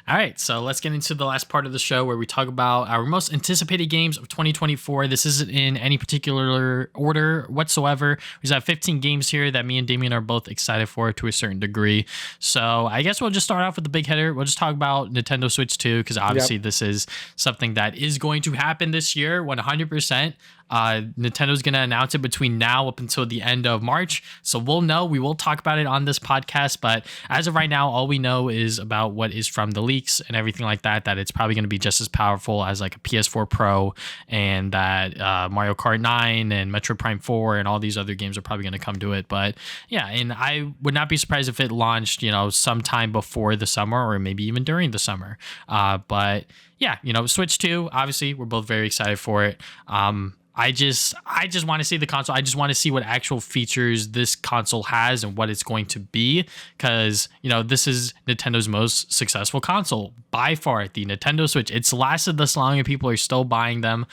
All right, so let's get into the last part of the show where we talk about our most anticipated games of 2024. This isn't in any particular order whatsoever. We have 15 games here that me and Damian are both excited for to a certain degree. So I guess we'll just start off with the big header. We'll just talk about Nintendo Switch 2, because obviously this is something that is going to happen this year, 100%. Nintendo's going to announce it between now up until the end of March. So we'll know. We will talk about it on this podcast. But as of right now, all we know is about what is from the leaks and everything like that, that it's probably going to be just as powerful as like a PS4 Pro, and that Mario Kart 9 and Metro Prime 4 and all these other games are probably going to come to it. But yeah, and I would not be surprised if it launched, sometime before the summer or maybe even during the summer. But yeah, Switch 2, obviously, we're both very excited for it. I just want to see the console. I just want to see what actual features this console has and what it's going to be, because this is Nintendo's most successful console by far, the Nintendo Switch. It's lasted this long and people are still buying them.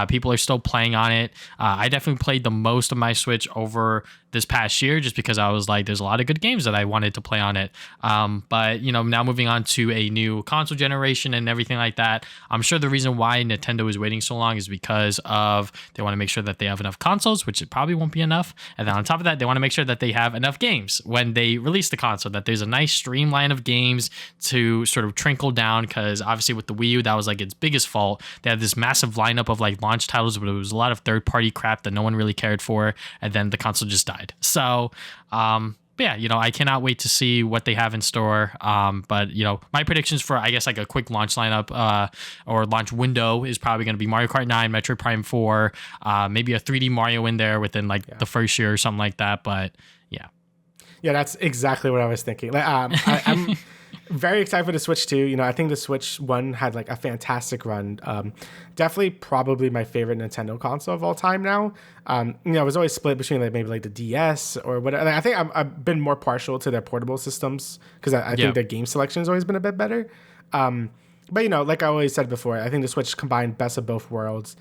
People are still playing on it. I definitely played the most of my Switch over this past year, just because I was like, there's a lot of good games that I wanted to play on it. But now moving on to a new console generation and everything like that, I'm sure the reason why Nintendo is waiting so long is because of they want to make sure that they have enough consoles, which it probably won't be enough. And then on top of that, they want to make sure that they have enough games when they release the console, that there's a nice streamline of games to sort of trickle down. Because obviously with the Wii U, that was like its biggest fault. They had this massive lineup of like launch titles, but it was a lot of third-party crap that no one really cared for. And then the console just died. So, but yeah, I cannot wait to see what they have in store. But my predictions for, I guess, like a quick launch lineup or launch window is probably going to be Mario Kart 9, Metro Prime 4, maybe a 3D Mario in there within like the first year or something like that. But yeah, that's exactly what I was thinking. Like, I'm very excited for the Switch 2. I think the Switch 1 had like a fantastic run. Definitely probably my favorite Nintendo console of all time now. It was always split between like maybe like the DS or whatever. Like, I think I've been more partial to their portable systems because I think their game selection has always been a bit better. But like I always said before, I think the Switch combined best of both worlds.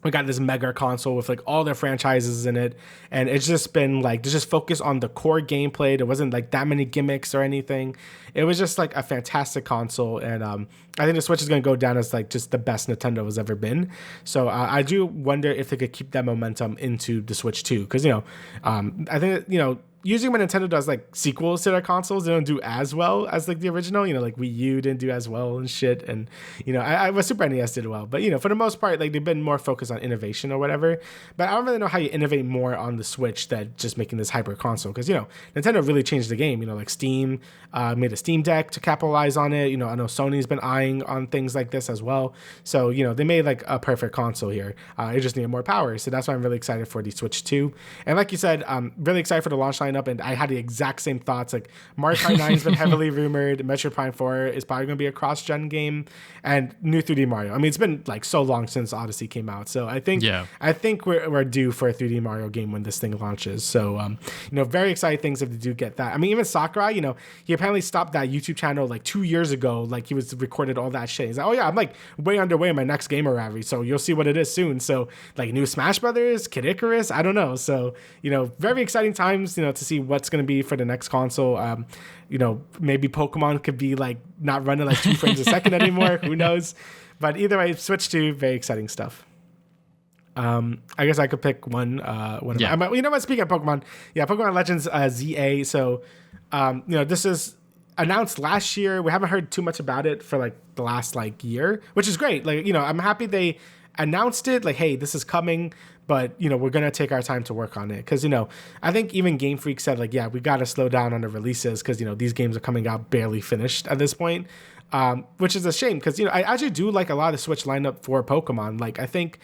We got this mega console with like all their franchises in it, and it's just been like just focus on the core gameplay. There wasn't like that many gimmicks or anything. It was just like a fantastic console, and I think the Switch is going to go down as like just the best Nintendo has ever been. So I do wonder if they could keep that momentum into the Switch 2, because I think usually when Nintendo does like sequels to their consoles, they don't do as well as like the original. Like Wii U didn't do as well and shit, and I was Super NES did well, but for the most part, like they've been more focused on innovation or whatever. But I don't really know how you innovate more on the Switch than just making this hyper console, because Nintendo really changed the game. Like Steam made a Steam Deck to capitalize on it. I know Sony's been eyeing on things like this as well. So they made like a perfect console here. It just needed more power, so that's why I'm really excited for the Switch 2. And like you said, I'm really excited for the launch line up, and I had the exact same thoughts. Like Mario Kart 9 has been heavily rumored. Metro Prime 4 is probably going to be a cross-gen game, and new 3D Mario. I mean, it's been like so long since Odyssey came out, so I think we're due for a 3D Mario game when this thing launches. So very excited things if they do get that. I mean, even Sakurai, he apparently stopped that YouTube channel like 2 years ago. Like he was recorded all that shit. He's like, oh yeah, I'm like way underway in my next gamer rally, so you'll see what it is soon. So like new Smash Brothers, Kid Icarus, I don't know. So very exciting times to see what's going to be for the next console. Maybe Pokemon could be like not running like 2 frames a second anymore. Who knows? But either way, Switch 2, very exciting stuff. I guess I could pick one. Speaking of Pokemon, Pokemon Legends ZA. So, this is announced last year. We haven't heard too much about it for like the last like year, which is great. Like, I'm happy they announced it. Like, hey, this is coming. But, we're going to take our time to work on it. Because, I think even Game Freak said, like, yeah, we got to slow down on the releases because, these games are coming out barely finished at this point, which is a shame because, I actually do like a lot of the Switch lineup for Pokemon. Like, I think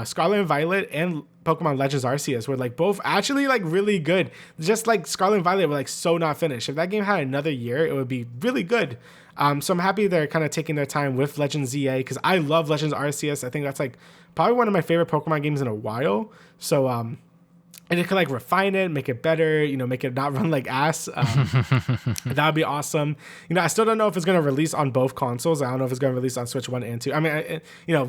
Scarlet and Violet and Pokemon Legends Arceus were, like, both actually, like, really good. Just like Scarlet and Violet were, like, so not finished. If that game had another year, it would be really good. So I'm happy they're kind of taking their time with Legends ZA because I love Legends Arceus. I think that's like probably one of my favorite Pokemon games in a while. So and it could like refine it, make it better, make it not run like ass. That would be awesome. I still don't know if it's going to release on both consoles. I don't know if it's going to release on Switch 1 and 2. I mean,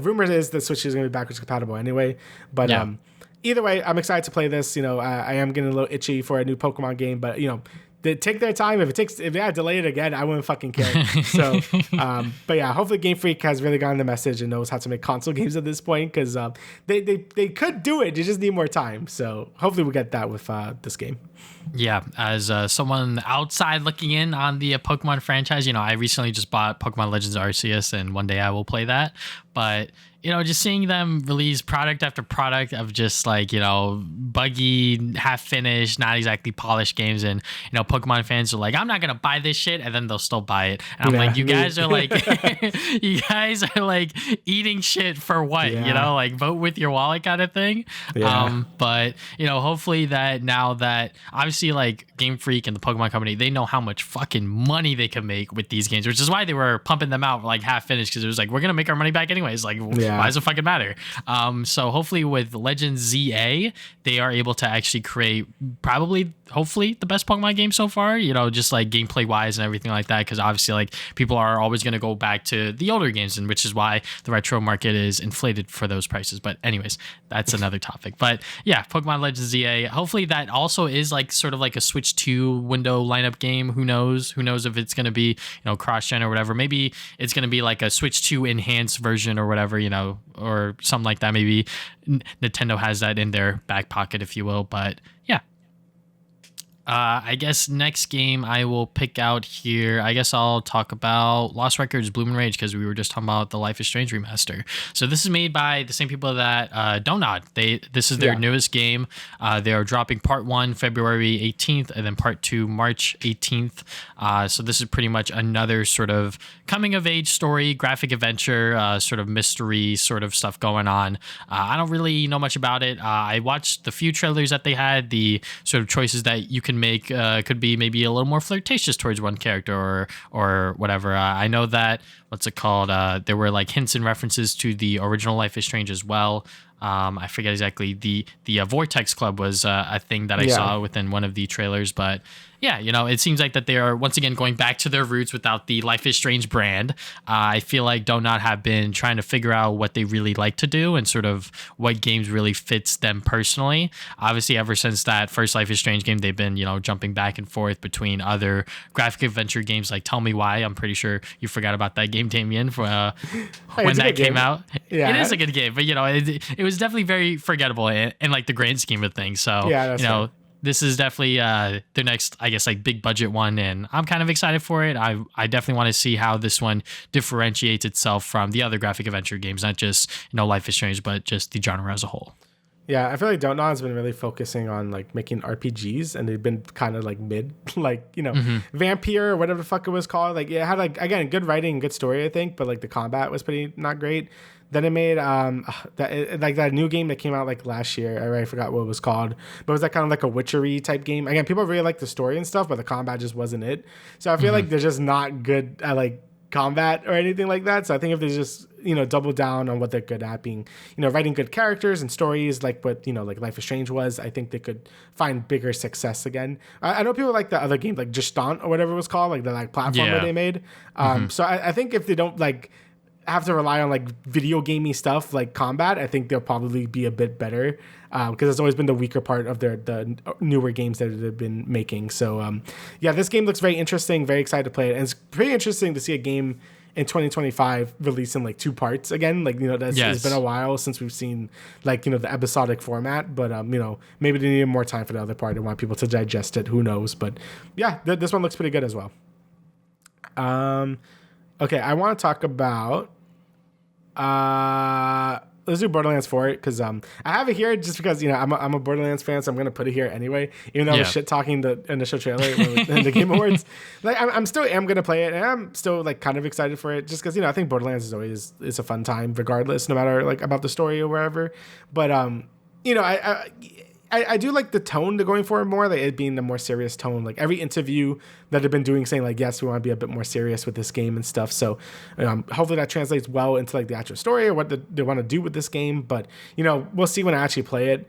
rumors is that Switch is going to be backwards compatible anyway. But either way, I'm excited to play this. I am getting a little itchy for a new Pokemon game, but they take their time. If they had to delay it again, I wouldn't fucking care. So, but yeah, hopefully Game Freak has really gotten the message and knows how to make console games at this point because they could do it. They just need more time. So hopefully we get that with this game. Yeah, as someone outside looking in on the Pokemon franchise, I recently just bought Pokemon Legends Arceus, and one day I will play that. But just seeing them release product after product of just like, buggy, half finished, not exactly polished games. And, Pokemon fans are like, I'm not going to buy this shit. And then they'll still buy it. And I'm like, you guys are like, you guys are like eating shit for what, like vote with your wallet kind of thing. Yeah. But, hopefully that now that obviously like Game Freak and the Pokemon Company, they know how much fucking money they can make with these games, which is why they were pumping them out like half finished. Cause it was like, we're going to make our money back anyways. Like, why does it fucking matter? So hopefully with Legends ZA, they are able to actually create hopefully the best Pokemon game so far, just like gameplay wise and everything like that. Cause obviously like people are always going to go back to the older games, and which is why the retro market is inflated for those prices. But anyways, that's another topic. But yeah, Pokemon Legends ZA, hopefully that also is like sort of like a Switch 2 window lineup game. Who knows if it's going to be, cross-gen or whatever. Maybe it's going to be like a Switch 2 enhanced version or whatever, or something like that. Maybe Nintendo has that in their back pocket, if you will. But yeah. I guess next game I will pick out here. I guess I'll talk about Lost Records Bloom and Rage, because we were just talking about the Life is Strange remaster. So this is made by the same people that Donut. This is their newest game. They are dropping part 1 February 18th and then part 2 March 18th. So this is pretty much another sort of coming of age story, graphic adventure, sort of mystery sort of stuff going on. I don't really know much about it. I watched the few trailers that they had. The sort of choices that you can make could be maybe a little more flirtatious towards one character or whatever. I know that there were like hints and references to the original Life is Strange as well. I forget exactly. The Vortex Club was a thing that I saw within one of the trailers, but yeah, it seems like that they are once again going back to their roots without the Life is Strange brand. I feel like Donut have been trying to figure out what they really like to do and sort of what games really fits them personally. Obviously, ever since that first Life is Strange game, they've been, jumping back and forth between other graphic adventure games like Tell Me Why. I'm pretty sure you forgot about that game, Damian, when that came out. Yeah. It is a good game, but it was definitely very forgettable in like the grand scheme of things. So, right. This is definitely their next, I guess, like big budget one, and I'm kind of excited for it. I definitely want to see how this one differentiates itself from the other graphic adventure games, not just Life is Strange, but just the genre as a whole. Yeah, I feel like Donut has been really focusing on like making RPGs, and they've been kind of like mid, like Vampire or whatever the fuck it was called. Like it had like, again, good writing, good story, I think, but like the combat was pretty not great. Then it made that new game that came out like last year. I already forgot what it was called, but it was that kind of like a witchery type game. Again, people really like the story and stuff, but the combat just wasn't it. So I feel like they're just not good at like combat or anything like that. So I think if they just double down on what they're good at, being writing good characters and stories like what like Life is Strange was, I think they could find bigger success again. I know people like the other game like Justant or whatever it was called, like the like platformer they made. So I think if they don't like have to rely on like video gamey stuff like combat, I think they'll probably be a bit better, because it's always been the weaker part of the newer games that they've been making. So this game looks very interesting, very excited to play it, and it's pretty interesting to see a game in 2025 released in like 2 parts again. Like it's been a while since we've seen like the episodic format, but maybe they needed more time for the other part. They want people to digest it, who knows. But yeah, this one looks pretty good as well. Okay, I want to talk about let's do Borderlands 4 because I have it here just because I'm a Borderlands fan, so I'm gonna put it here anyway. Even though I was shit talking the initial trailer in the Game Awards, like I'm still gonna play it, and I'm still like kind of excited for it just because I think Borderlands is always a fun time regardless, no matter like about the story or wherever. But I do like the tone they're going for more, like it being the more serious tone. Like every interview that they've been doing saying like, yes, we want to be a bit more serious with this game and stuff. So hopefully that translates well into like the actual story or what they want to do with this game. But, we'll see when I actually play it.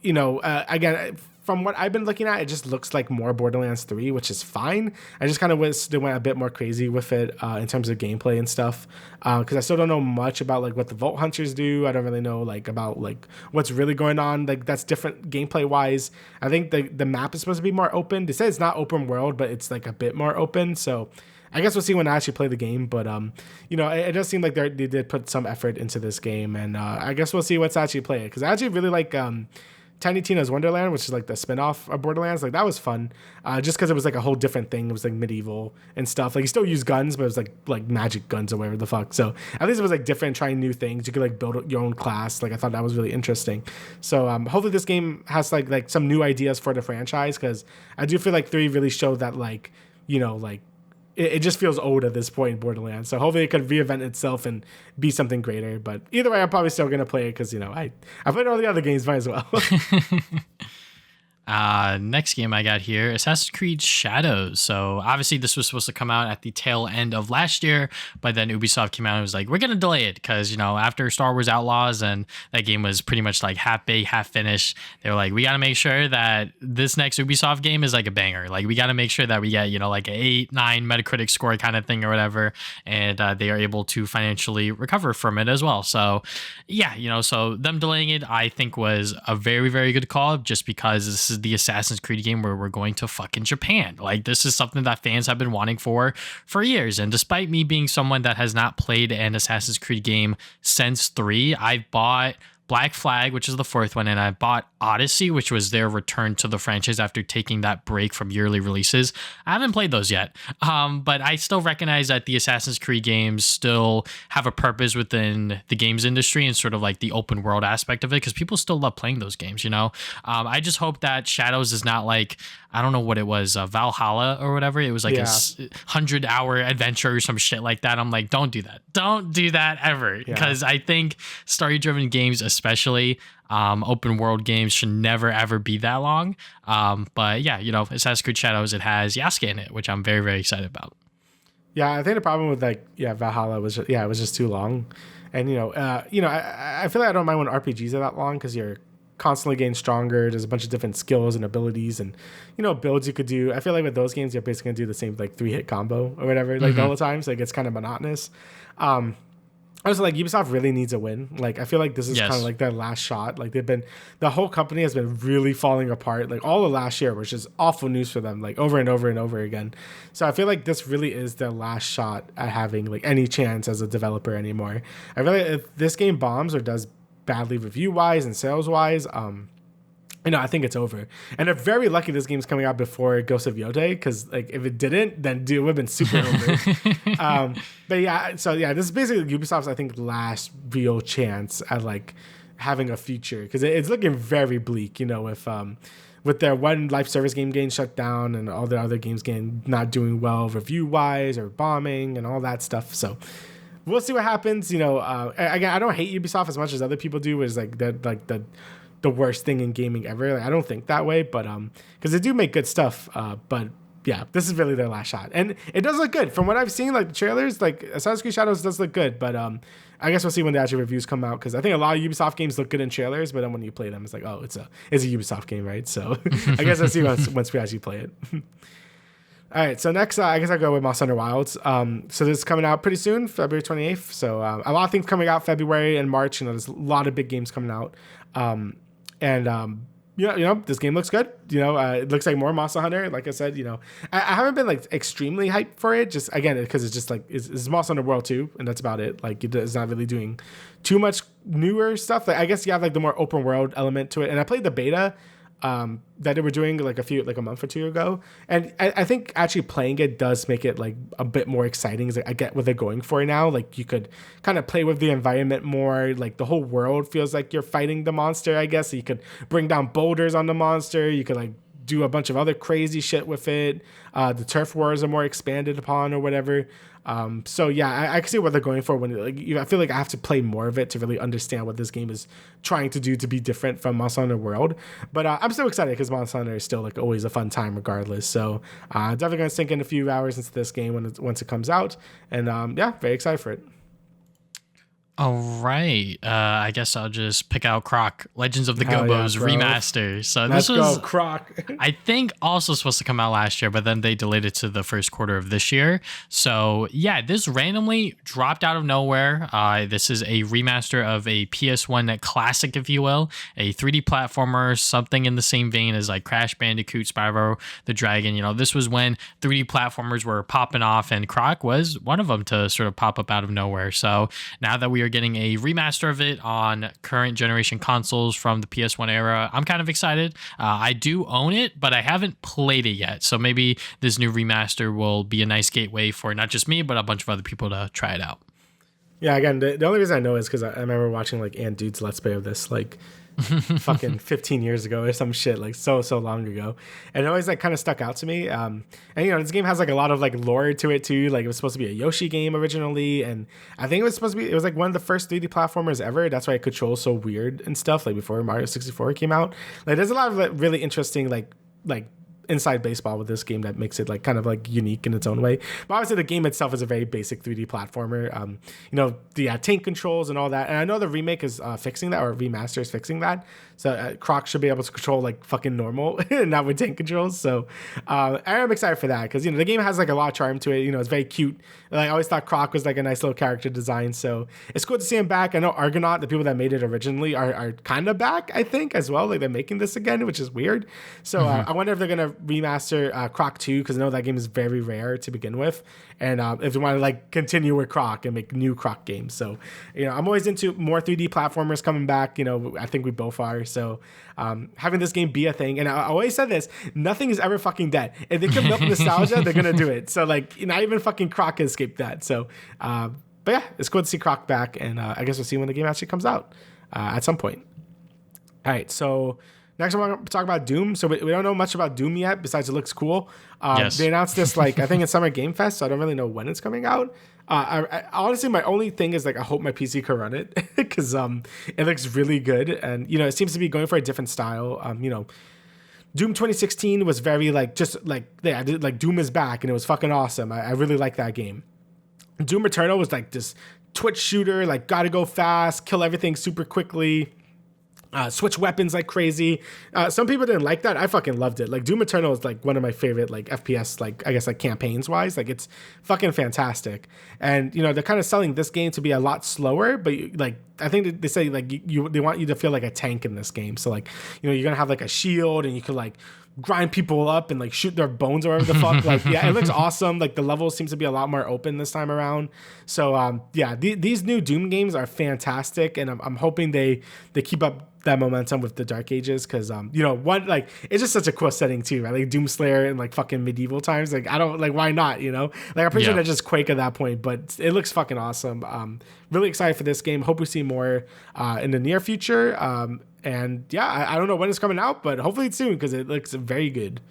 Again, from what I've been looking at, it just looks like more Borderlands 3, which is fine. I just kind of wish they went a bit more crazy with it in terms of gameplay and stuff, because I still don't know much about like what the Vault Hunters do. I don't really know like about like what's really going on. Like that's different gameplay wise. I think the map is supposed to be more open. They say it's not open world, but it's like a bit more open. So I guess we'll see when I actually play the game. But it does seem like they did put some effort into this game, and I guess we'll see what's actually played, because I actually really like Tiny Tina's Wonderland, which is like the spinoff of Borderlands. Like that was fun, just because it was like a whole different thing. It was like medieval and stuff. Like you still use guns, but it was like magic guns or whatever the fuck. So at least it was like different, trying new things. You could like build your own class. Like I thought that was really interesting. So hopefully this game has like some new ideas for the franchise, because I do feel like 3 really showed that like, you know, like it just feels old at this point in Borderlands. So hopefully it could reinvent itself and be something greater. But either way, I'm probably still gonna play it because, you know, I played all the other games, might as well. Next game I got here, Assassin's Creed Shadows. So obviously this was supposed to come out at the tail end of last year, but then Ubisoft came out and was like, we're going to delay it because, you know, after Star Wars Outlaws and that game was pretty much like half baked, half finished, they were like, we got to make sure that this next Ubisoft game is like a banger. Like we got to make sure that we get, you know, like an 8, 9 Metacritic score kind of thing or whatever. And they are able to financially recover from it as well. So yeah, you know, so them delaying it, I think was a very, very good call, just because this is the Assassin's Creed game where we're going to fucking Japan. Like this is something that fans have been wanting for years. And despite me being someone that has not played an Assassin's Creed game since 3, I've bought Black Flag, which is the 4th one, and I bought Odyssey, which was their return to the franchise after taking that break from yearly releases. I haven't played those yet, but I still recognize that the Assassin's Creed games still have a purpose within the games industry and sort of like the open world aspect of it, because people still love playing those games, you know? I just hope that Shadows is not like, I don't know what it was, Valhalla or whatever. It was like a 100-hour adventure or some shit like that. I'm like, don't do that. Don't do that ever. Because I think story-driven games, especially open world games, should never, ever be that long. But yeah, you know, Assassin's Creed Shadows, it has Yasuke in it, which I'm very, very excited about. Yeah, I think the problem with like, Valhalla was, it was just too long. And, I feel like I don't mind when RPGs are that long, because you're constantly getting stronger. There's a bunch of different skills and abilities and, builds you could do. I feel like with those games, you're basically gonna do the same like 3-hit combo or whatever, like all the time. So it gets kind of monotonous. I was like, Ubisoft really needs a win. Like, I feel like this is kind of like their last shot. Like the whole company has been really falling apart. Like all of last year, which is awful news for them, like over and over and over again. So I feel like this really is their last shot at having like any chance as a developer anymore. I feel like if this game bombs or does badly review wise and sales wise, I think it's over. And they're very lucky this game's coming out before Ghost of Yotei, because like if it didn't, then dude, it would have been super over. But yeah, so yeah, this is basically Ubisoft's, I think, last real chance at like having a future, because it's looking very bleak, with their one live service game getting shut down and all the other games not doing well review wise or bombing and all that stuff. So we'll see what happens. Again, I don't hate Ubisoft as much as other people do. Is like the worst thing in gaming ever. Like, I don't think that way, but because they do make good stuff. But yeah, this is really their last shot, and it does look good from what I've seen. Like the trailers, like Assassin's Creed Shadows does look good, but I guess we'll see when the actual reviews come out, because I think a lot of Ubisoft games look good in trailers, but then when you play them, it's like, oh, it's a Ubisoft game, right? So I guess I'll see once we actually play it. All right, so next, I guess I'll go with Monster Hunter Wilds. So this is coming out pretty soon, February 28th. So a lot of things coming out February and March. There's a lot of big games coming out. This game looks good. It looks like more Monster Hunter. Like I said, I haven't been like extremely hyped for it. Just again, because it's just like it's Monster Hunter World 2, and that's about it. Like it's not really doing too much newer stuff. Like I guess you have like the more open world element to it. And I played the beta that they were doing like a month or two ago, and I think actually playing it does make it like a bit more exciting. Is I get what they're going for now. Like you could kind of play with the environment more. Like the whole world feels like you're fighting the monster, I guess. So you could bring down boulders on the monster. You could like do a bunch of other crazy shit with it. The turf wars are more expanded upon or whatever. So yeah, I can see what they're going for when I feel like I have to play more of it to really understand what this game is trying to do to be different from Monster Hunter World. But I'm still excited because Monster Hunter is still like always a fun time regardless. So definitely gonna sink in a few hours into this game once it comes out, and yeah, very excited for it. All right. I guess I'll just pick out Croc, Legends of the Gobos Remaster. So Let's this was, go, Croc. I think, also supposed to come out last year, but then they delayed it to the first quarter of this year. So yeah, this randomly dropped out of nowhere. This is a remaster of a PS1 classic, if you will, a 3D platformer, something in the same vein as like Crash Bandicoot, Spyro the Dragon. This was when 3D platformers were popping off, and Croc was one of them to sort of pop up out of nowhere. So now that we are getting a remaster of it on current generation consoles from the PS1 era. I'm kind of excited. I do own it, but I haven't played it yet. So maybe this new remaster will be a nice gateway for not just me, but a bunch of other people to try it out. Yeah, again, the only reason I know is because I remember watching like Ant Dude's Let's Play of this like fucking 15 years ago or some shit, like so long ago, and it always like kind of stuck out to me. And this game has like a lot of like lore to it too. Like it was supposed to be a Yoshi game originally, and I think it was like one of the first 3D platformers ever. That's why it controls so weird and stuff. Like before Mario 64 came out, like there's a lot of like really interesting like inside baseball with this game that makes it like kind of like unique in its own way. But obviously the game itself is a very basic 3D platformer. The tank controls and all that. And I know the remake is fixing that, or remaster is fixing that. So Croc should be able to control like fucking normal, not with tank controls. So I'm excited for that because the game has like a lot of charm to it. It's very cute. Like, I always thought Croc was like a nice little character design. So it's cool to see him back. I know Argonaut, the people that made it originally, are kind of back, I think, as well. Like they're making this again, which is weird. So I wonder if they're gonna remaster Croc 2, because I know that game is very rare to begin with, and if they want to like continue with Croc and make new Croc games. So I'm always into more 3D platformers coming back. I think we both are. So having this game be a thing, and I always said this, nothing is ever fucking dead. If they can milk nostalgia, they're gonna do it. So like not even fucking Croc can escape that. So but yeah, it's cool to see Croc back, and I guess we'll see when the game actually comes out at some point. All right, so next, I want to talk about Doom. So we don't know much about Doom yet, besides it looks cool. Yes. They announced this like I think it's Summer Game Fest, so I don't really know when it's coming out. I honestly, my only thing is like I hope my PC can run it because it looks really good, and it seems to be going for a different style. Doom 2016 was very like just like like Doom is back, and it was fucking awesome. I really like that game. Doom Eternal was like this twitch shooter, like gotta go fast, kill everything super quickly. Switch weapons like crazy. Some people didn't like that. I fucking loved it. Like Doom Eternal is like one of my favorite like FPS like I guess like campaigns wise. Like it's fucking fantastic. And they're kind of selling this game to be a lot slower, but like I think they say like they want you to feel like a tank in this game. So like you're gonna have like a shield, and you could like grind people up and like shoot their bones or whatever the fuck. Like yeah, it looks awesome. Like the levels seems to be a lot more open this time around. So these new Doom games are fantastic, and I'm hoping they keep up that momentum with the Dark Ages, because one like it's just such a cool setting too, right? Like Doomslayer and like fucking medieval times. Like I don't like why not, like I'm pretty sure they're just Quake at that point, but it looks fucking awesome. Really excited for this game. Hope we see more in the near future. And yeah, I don't know when it's coming out, but hopefully it's soon, because it looks very good.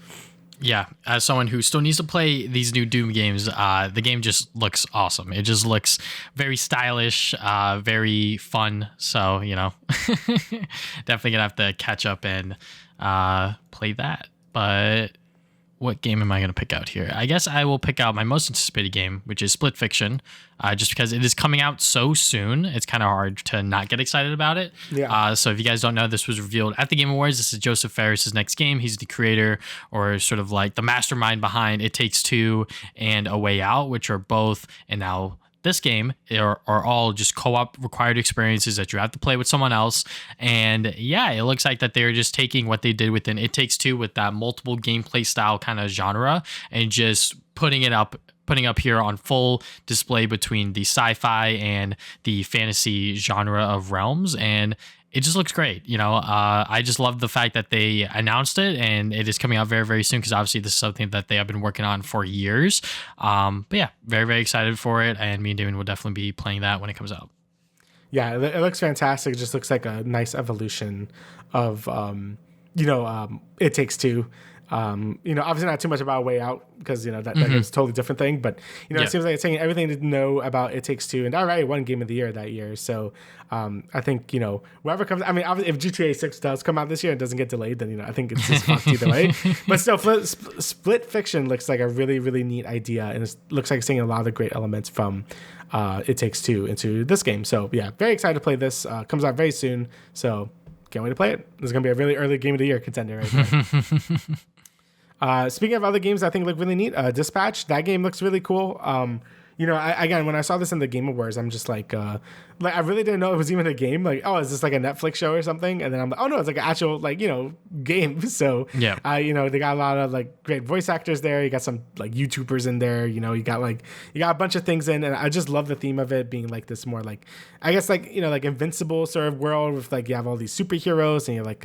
Yeah, as someone who still needs to play these new Doom games, the game just looks awesome. It just looks very stylish, very fun. So, definitely gonna have to catch up and play that. But what game am I going to pick out here? I guess I will pick out my most anticipated game, which is Split Fiction, just because it is coming out so soon. It's kind of hard to not get excited about it. Yeah. So if you guys don't know, this was revealed at the Game Awards. This is Joseph Fares' next game. He's the creator, or sort of like the mastermind behind It Takes Two and A Way Out, which are both, and now this game are all just co-op required experiences that you have to play with someone else. And yeah, it looks like that they're just taking what they did within It Takes Two with that multiple gameplay style kind of genre, and just putting up here on full display between the sci-fi and the fantasy genre of realms. And it just looks great. I just love the fact that they announced it, and it is coming out very, very soon, because obviously this is something that they have been working on for years. But yeah, very, very excited for it. And me and Damian will definitely be playing that when it comes out. Yeah, it looks fantastic. It just looks like a nice evolution of, It Takes Two. Obviously not too much about A Way Out, because that is a totally different thing, but it seems like it's saying everything to know about It Takes Two, and already won Game of the Year that year. So I think whoever comes, I mean, if GTA 6 does come out this year and doesn't get delayed, then I think it's just fucked either way. But still, Split Fiction looks like a really, really neat idea, and it looks like it's taking a lot of the great elements from It Takes Two into this game. So yeah, very excited to play this. Comes out very soon, so can't wait to play it. This is gonna be a really early Game of the Year contender right there. Speaking of other games I think look really neat, Dispatch, that game looks really cool. Again, when I saw this in the Game Awards, I'm just like, like I really didn't know it was even a game. Like, oh, is this like a Netflix show or something? And then I'm like, oh no, it's like an actual like game. So Yeah. they got a lot of like great voice actors there. You got some like YouTubers in there. You got a bunch of things in, and I just love the theme of it being like this more like I guess like like Invincible sort of world with like you have all these superheroes and you're like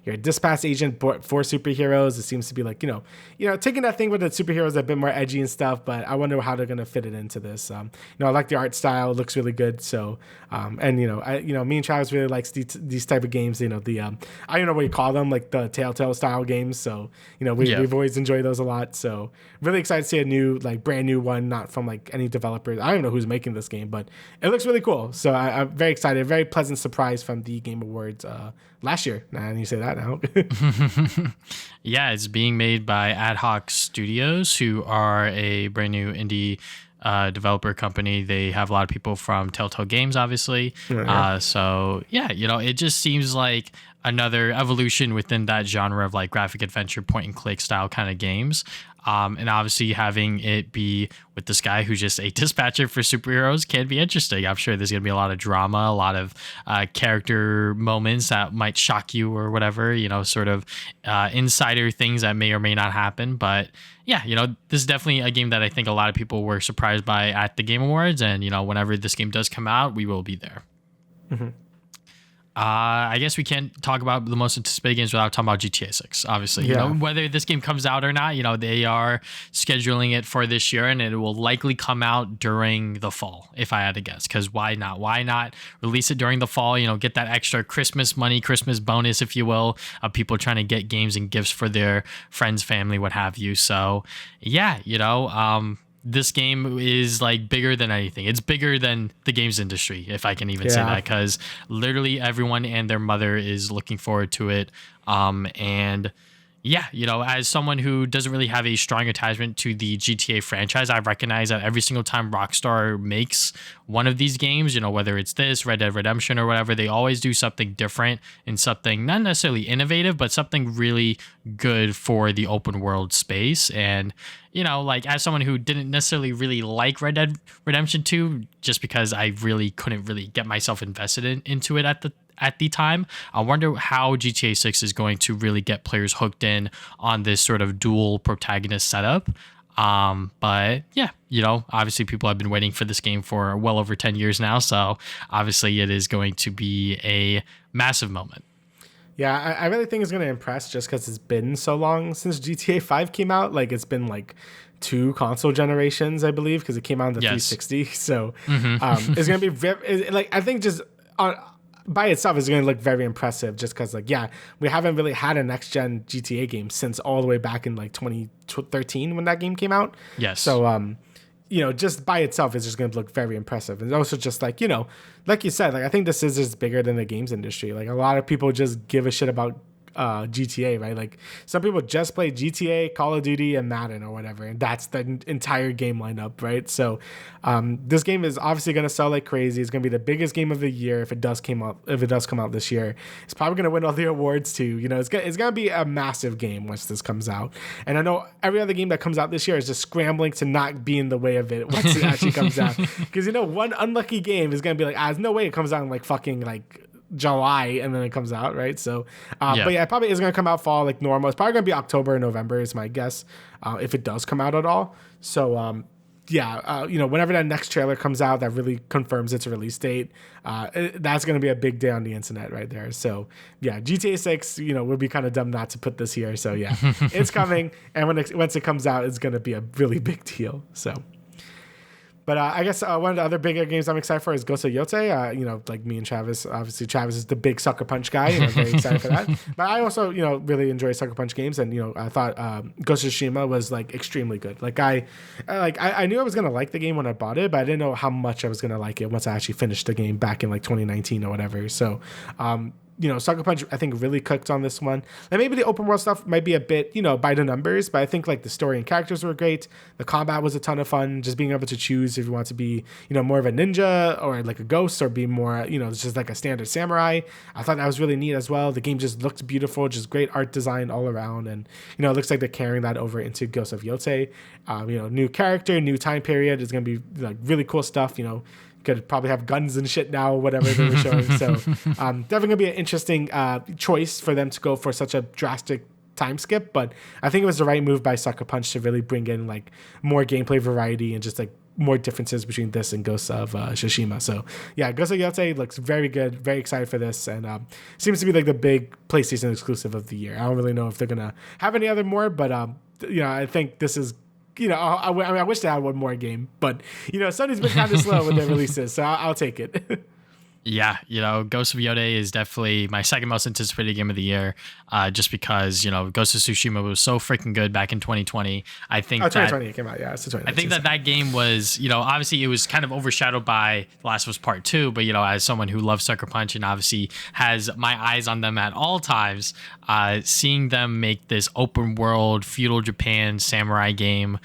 you're a dispatch agent for superheroes. It seems to be like taking that thing with the superheroes a bit more edgy and stuff. But I wonder how they're gonna fit it into this. I like the art style; it looks really good. So, and me and Travis really likes these type of games. I don't know what you call them, like the Telltale style games. So, we've always enjoyed those a lot. So, really excited to see a new, like, brand new one, not from like any developers. I don't even know who's making this game, but it looks really cool. So, I'm very excited. Very pleasant surprise from the Game Awards last year. Now, you say that now. Yeah, it's being made by Ad Hoc Studios, who are a brand new indie developer company. They have a lot of people from Telltale Games, obviously. So yeah, it just seems like another evolution within that genre of like graphic adventure point and click style kind of games. And obviously having it be with this guy who's just a dispatcher for superheroes can be interesting. I'm sure there's going to be a lot of drama, a lot of character moments that might shock you or whatever, sort of insider things that may or may not happen. But yeah, this is definitely a game that I think a lot of people were surprised by at the Game Awards. And, whenever this game does come out, we will be there. Mm-hmm. I guess we can't talk about the most anticipated games without talking about GTA 6. Obviously, whether this game comes out or not, they are scheduling it for this year, and it will likely come out during the fall, if I had to guess. Because why not? Why not release it during the fall? Get that extra Christmas money, Christmas bonus, if you will, of people trying to get games and gifts for their friends, family, what have you. So, yeah, this game is like bigger than anything. It's bigger than the games industry, if I can even say that, because literally everyone and their mother is looking forward to it. And yeah, as someone who doesn't really have a strong attachment to the GTA franchise, I recognize that every single time Rockstar makes one of these games, whether it's this, Red Dead Redemption or whatever, they always do something different and something not necessarily innovative, but something really good for the open world space. And, like as someone who didn't necessarily really like Red Dead Redemption 2, just because I really couldn't really get myself invested into it at the time, I wonder how GTA 6 is going to really get players hooked in on this sort of dual protagonist setup. But yeah, obviously people have been waiting for this game for well over 10 years now. So obviously it is going to be a massive moment. Yeah, I really think it's going to impress just because it's been so long since GTA 5 came out. Like it's been like 2 console generations, I believe, because it came out on the 360. So it's going to be I think just by itself is going to look very impressive just because we haven't really had a next gen GTA game since all the way back in like 2013 when that game came out. Yes. So just by itself is just going to look very impressive. And also just like you said, like I think this is just bigger than the games industry. Like a lot of people just give a shit about GTA, right? Like some people just play GTA, Call of Duty, and Madden or whatever, and that's the entire game lineup, right? So this game is obviously going to sell like crazy. It's going to be the biggest game of the year if it does come out this year. It's probably going to win all the awards too. It's going to be a massive game once this comes out. And I know every other game that comes out this year is just scrambling to not be in the way of it once it actually comes out, because one unlucky game is going to be like, there's no way it comes out in like fucking like July and then it comes out, right? So but yeah, it probably is going to come out fall like normal. It's probably going to be October or November is my guess, if it does come out at all. So whenever that next trailer comes out that really confirms its release date, that's going to be a big day on the internet right there. So yeah, GTA 6 would be kind of dumb not to put this here. So yeah, it's coming, and once it comes out, it's going to be a really big deal. So but I guess one of the other bigger games I'm excited for is Ghost of Yotei. Like me and Travis, obviously Travis is the big Sucker Punch guy, and I'm very excited for that. But I also, really enjoy Sucker Punch games, and I thought Ghost of Tsushima was like extremely good. Like I knew I was gonna like the game when I bought it, but I didn't know how much I was gonna like it once I actually finished the game back in like 2019 or whatever. So Sucker Punch, I think, really cooked on this one. And maybe the open world stuff might be a bit, by the numbers, but I think like the story and characters were great. The combat was a ton of fun. Just being able to choose if you want to be, more of a ninja or like a ghost, or be more, just like a standard samurai. I thought that was really neat as well. The game just looked beautiful, just great art design all around. And, it looks like they're carrying that over into Ghost of Yotei. New character, new time period is going to be like really cool stuff, could probably have guns and shit now, whatever they were showing. So definitely gonna be an interesting choice for them to go for such a drastic time skip. But I think it was the right move by Sucker Punch to really bring in like more gameplay variety and just like more differences between this and Ghost of Tsushima. So yeah, Ghost of Yotei looks very good. Very excited for this, and seems to be like the big PlayStation exclusive of the year. I don't really know if they're gonna have any other more, but I think this is. I wish they had one more game, but Sony's been kind of slow with their releases, so I'll take it. Yeah, Ghost of Yotei is definitely my second most anticipated game of the year, just because, Ghost of Tsushima was so freaking good back in 2020. I think 2020 it came out, yeah. It's 2020. I think that game was, obviously it was kind of overshadowed by The Last of Us Part 2, but, as someone who loves Sucker Punch and obviously has my eyes on them at all times, seeing them make this open world feudal Japan samurai game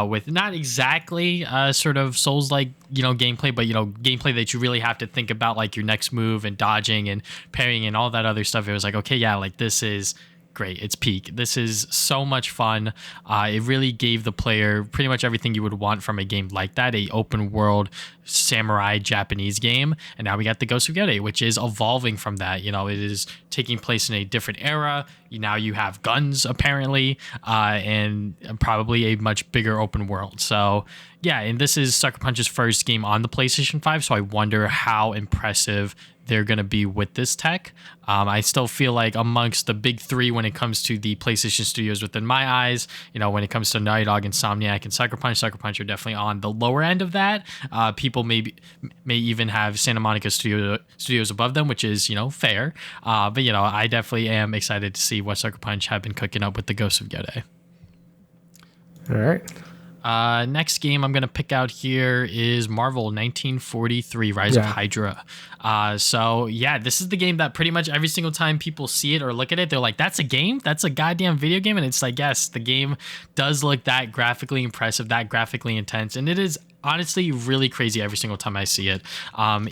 with not exactly sort of Souls-like, gameplay, but, gameplay that you really have to think about, like your next move and dodging and parrying and all that other stuff. It was like, okay, yeah, like this is great. It's peak. This is so much fun. It really gave the player pretty much everything you would want from a game like that, a open world samurai Japanese game. And now we got the Ghost of Yotei, which is evolving from that. It is taking place in a different era. Now you have guns apparently, and probably a much bigger open world. So yeah, and this is Sucker Punch's first game on the PlayStation 5, so I wonder how impressive they're going to be with this tech. I still feel like amongst the big three when it comes to the PlayStation studios within my eyes, when it comes to Naughty Dog, Insomniac, and Sucker Punch are definitely on the lower end of that. People may even have Santa Monica studios above them, which is, fair. But, I definitely am excited to see what Sucker Punch have been cooking up with the Ghost of Yotei. All right. Next game I'm going to pick out here is Marvel 1943 Rise of Hydra. So yeah, this is the game that pretty much every single time people see it or look at it, they're like, that's a game? That's a goddamn video game? And it's like, yes, the game does look that graphically impressive, that graphically intense. And it is honestly really crazy every single time I see it.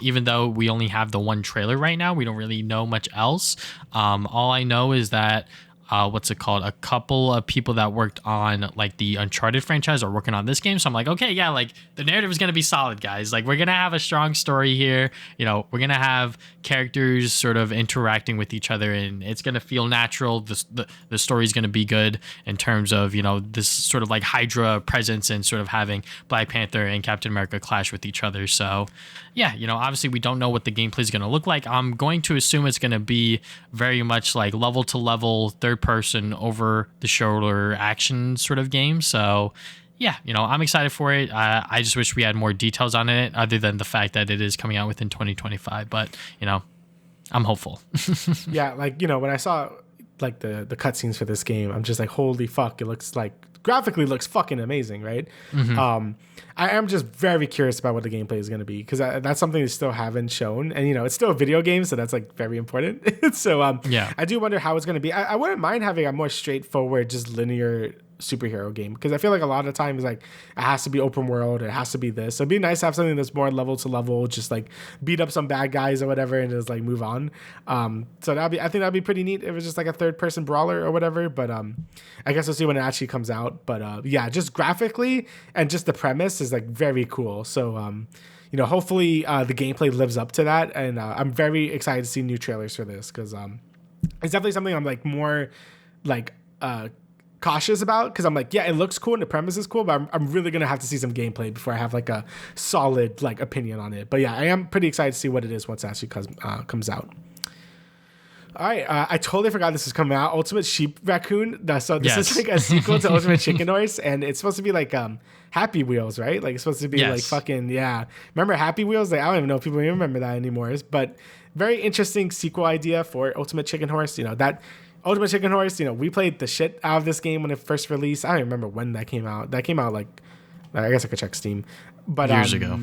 Even though we only have the one trailer right now, we don't really know much else. All I know is that a couple of people that worked on like the Uncharted franchise are working on this game. So I'm like, okay, yeah, like the narrative is going to be solid, guys. Like we're going to have a strong story here. We're going to have characters sort of interacting with each other and it's going to feel natural. The story is going to be good in terms of, this sort of like Hydra presence and sort of having Black Panther and Captain America clash with each other. So yeah, obviously we don't know what the gameplay is going to look like. I'm going to assume it's going to be very much like level to level, third person over the shoulder action sort of game. So yeah, I'm excited for it. I just wish we had more details on it other than the fact that it is coming out within 2025, but I'm hopeful. Yeah, like when I saw like the cutscenes for this game, I'm just like, holy fuck, it looks like graphically looks fucking amazing, right? Mm-hmm. I am just very curious about what the gameplay is going to be because that's something they still haven't shown, and it's still a video game, so that's like very important. So yeah, I do wonder how it's going to be. I wouldn't mind having a more straightforward, just linear superhero game because I feel like a lot of times like it has to be open world, it has to be this. So it'd be nice to have something that's more level to level, just like beat up some bad guys or whatever and just like move on. So I think that'd be pretty neat if it was just like a third person brawler or whatever, but I guess we'll see when it actually comes out. But yeah, just graphically and just the premise is like very cool. So hopefully the gameplay lives up to that, and I'm very excited to see new trailers for this because it's definitely something I'm like more like cautious about because I'm like, yeah, it looks cool and the premise is cool, but I'm really gonna have to see some gameplay before I have like a solid like opinion on it. But yeah, I am pretty excited to see what it is once it actually comes out. All right, I totally forgot this is coming out. Ultimate Sheep Raccoon. So this is like a sequel to Ultimate Chicken Horse, and it's supposed to be like Happy Wheels, right? Like it's supposed to be like fucking Remember Happy Wheels? Like I don't even know if people even remember that anymore. But very interesting sequel idea for Ultimate Chicken Horse. That Ultimate Chicken Horse, we played the shit out of this game when it first released. I don't even remember when that came out. That came out like, I guess I could check Steam. But years ago.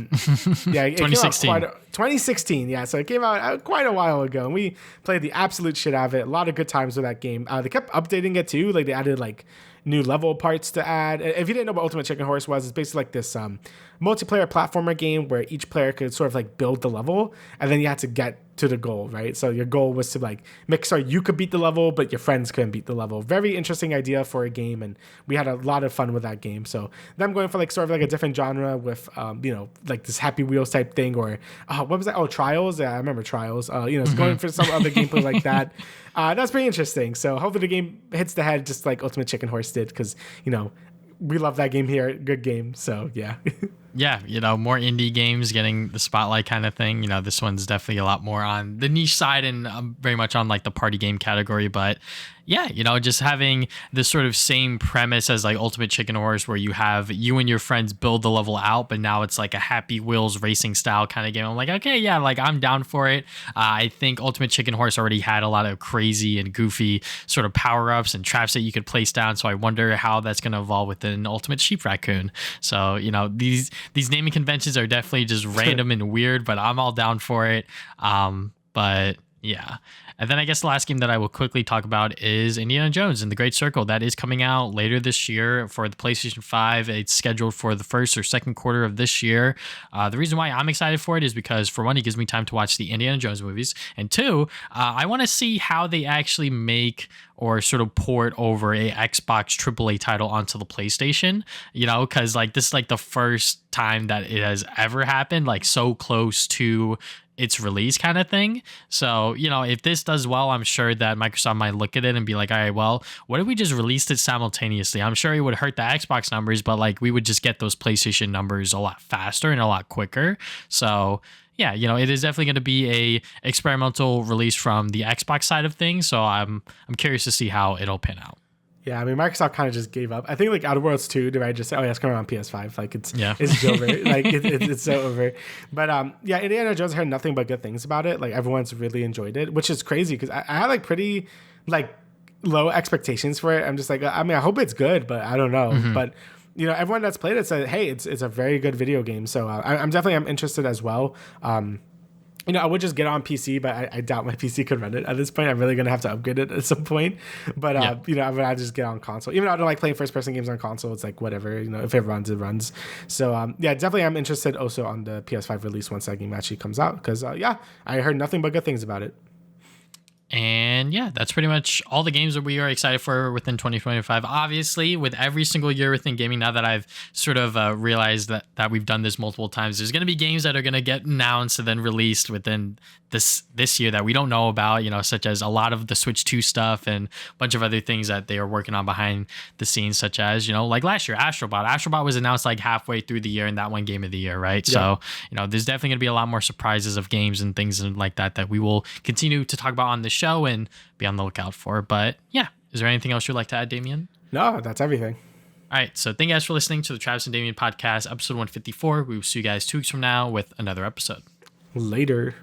Yeah, it 2016. Came out 2016, yeah. So it came out quite a while ago. And we played the absolute shit out of it. A lot of good times with that game. They kept updating it too. Like they added like new level parts to add. If you didn't know what Ultimate Chicken Horse was, it's basically like this multiplayer platformer game where each player could sort of like build the level, and then you had to get to the goal, right? So your goal was to like make sure you could beat the level, but your friends couldn't beat the level. Very interesting idea for a game, and we had a lot of fun with that game. So them going for like sort of like a different genre with like this Happy Wheels type thing, or what was that? Oh, Trials. Yeah, I remember Trials. It's going for some other gameplay like that. That's pretty interesting. So hopefully the game hits the head just like Ultimate Chicken Horse did, because we love that game here. Good game. So yeah. Yeah, more indie games getting the spotlight kind of thing. This one's definitely a lot more on the niche side and very much on like the party game category. But yeah, just having this sort of same premise as like Ultimate Chicken Horse, where you have you and your friends build the level out, but now it's like a Happy Wheels racing style kind of game. I'm like, okay, yeah, like I'm down for it. I think Ultimate Chicken Horse already had a lot of crazy and goofy sort of power-ups and traps that you could place down. So I wonder how that's going to evolve within Ultimate Sheep Raccoon. So, these naming conventions are definitely just random and weird, but I'm all down for it. But yeah. And then I guess the last game that I will quickly talk about is Indiana Jones and the Great Circle. That is coming out later this year for the PlayStation 5. It's scheduled for the first or second quarter of this year. The reason why I'm excited for it is because, for one, it gives me time to watch the Indiana Jones movies. And two, I want to see how they actually make or sort of port over a Xbox AAA title onto the PlayStation, because like this is like the first time that it has ever happened, like so close to its release kind of thing. So, if this does well, I'm sure that Microsoft might look at it and be like, all right, well, what if we just released it simultaneously? I'm sure it would hurt the Xbox numbers, but like we would just get those PlayStation numbers a lot faster and a lot quicker. So yeah, it is definitely going to be a experimental release from the Xbox side of things. So I'm curious to see how it'll pan out. Yeah, I mean, Microsoft kind of just gave up. I think like Outer Worlds 2, did I just say, oh yeah, it's coming on PS5. Like it's over. Like it's so over. But yeah, Indiana Jones, I heard nothing but good things about it. Like everyone's really enjoyed it, which is crazy because I had like pretty like low expectations for it. I'm just like, I mean, I hope it's good, but I don't know. Mm-hmm. But everyone that's played it said, hey, it's a very good video game. So I'm definitely interested as well. I would just get on PC, but I doubt my PC could run it at this point. I'm really going to have to upgrade it at some point. But, I just get on console. Even though I don't like playing first-person games on console, it's like whatever. If it runs, it runs. So, yeah, definitely I'm interested also on the PS5 release once that game actually comes out. Because, I heard nothing but good things about it. And yeah, that's pretty much all the games that we are excited for within 2025. Obviously, with every single year within gaming, now that I've sort of realized that we've done this multiple times, there's going to be games that are going to get announced and then released within this year that we don't know about, such as a lot of the Switch 2 stuff and a bunch of other things that they are working on behind the scenes, such as, like last year, Astrobot. Astrobot was announced like halfway through the year and that won Game of the Year, right? Yeah. So, there's definitely going to be a lot more surprises of games and things like that we will continue to talk about on the show and be on the lookout for. But yeah, is there anything else you'd like to add, Damian? No, that's everything. All right, so thank you guys for listening to the Travis and Damian podcast, episode 154. We will see you guys 2 weeks from now with another episode. Later.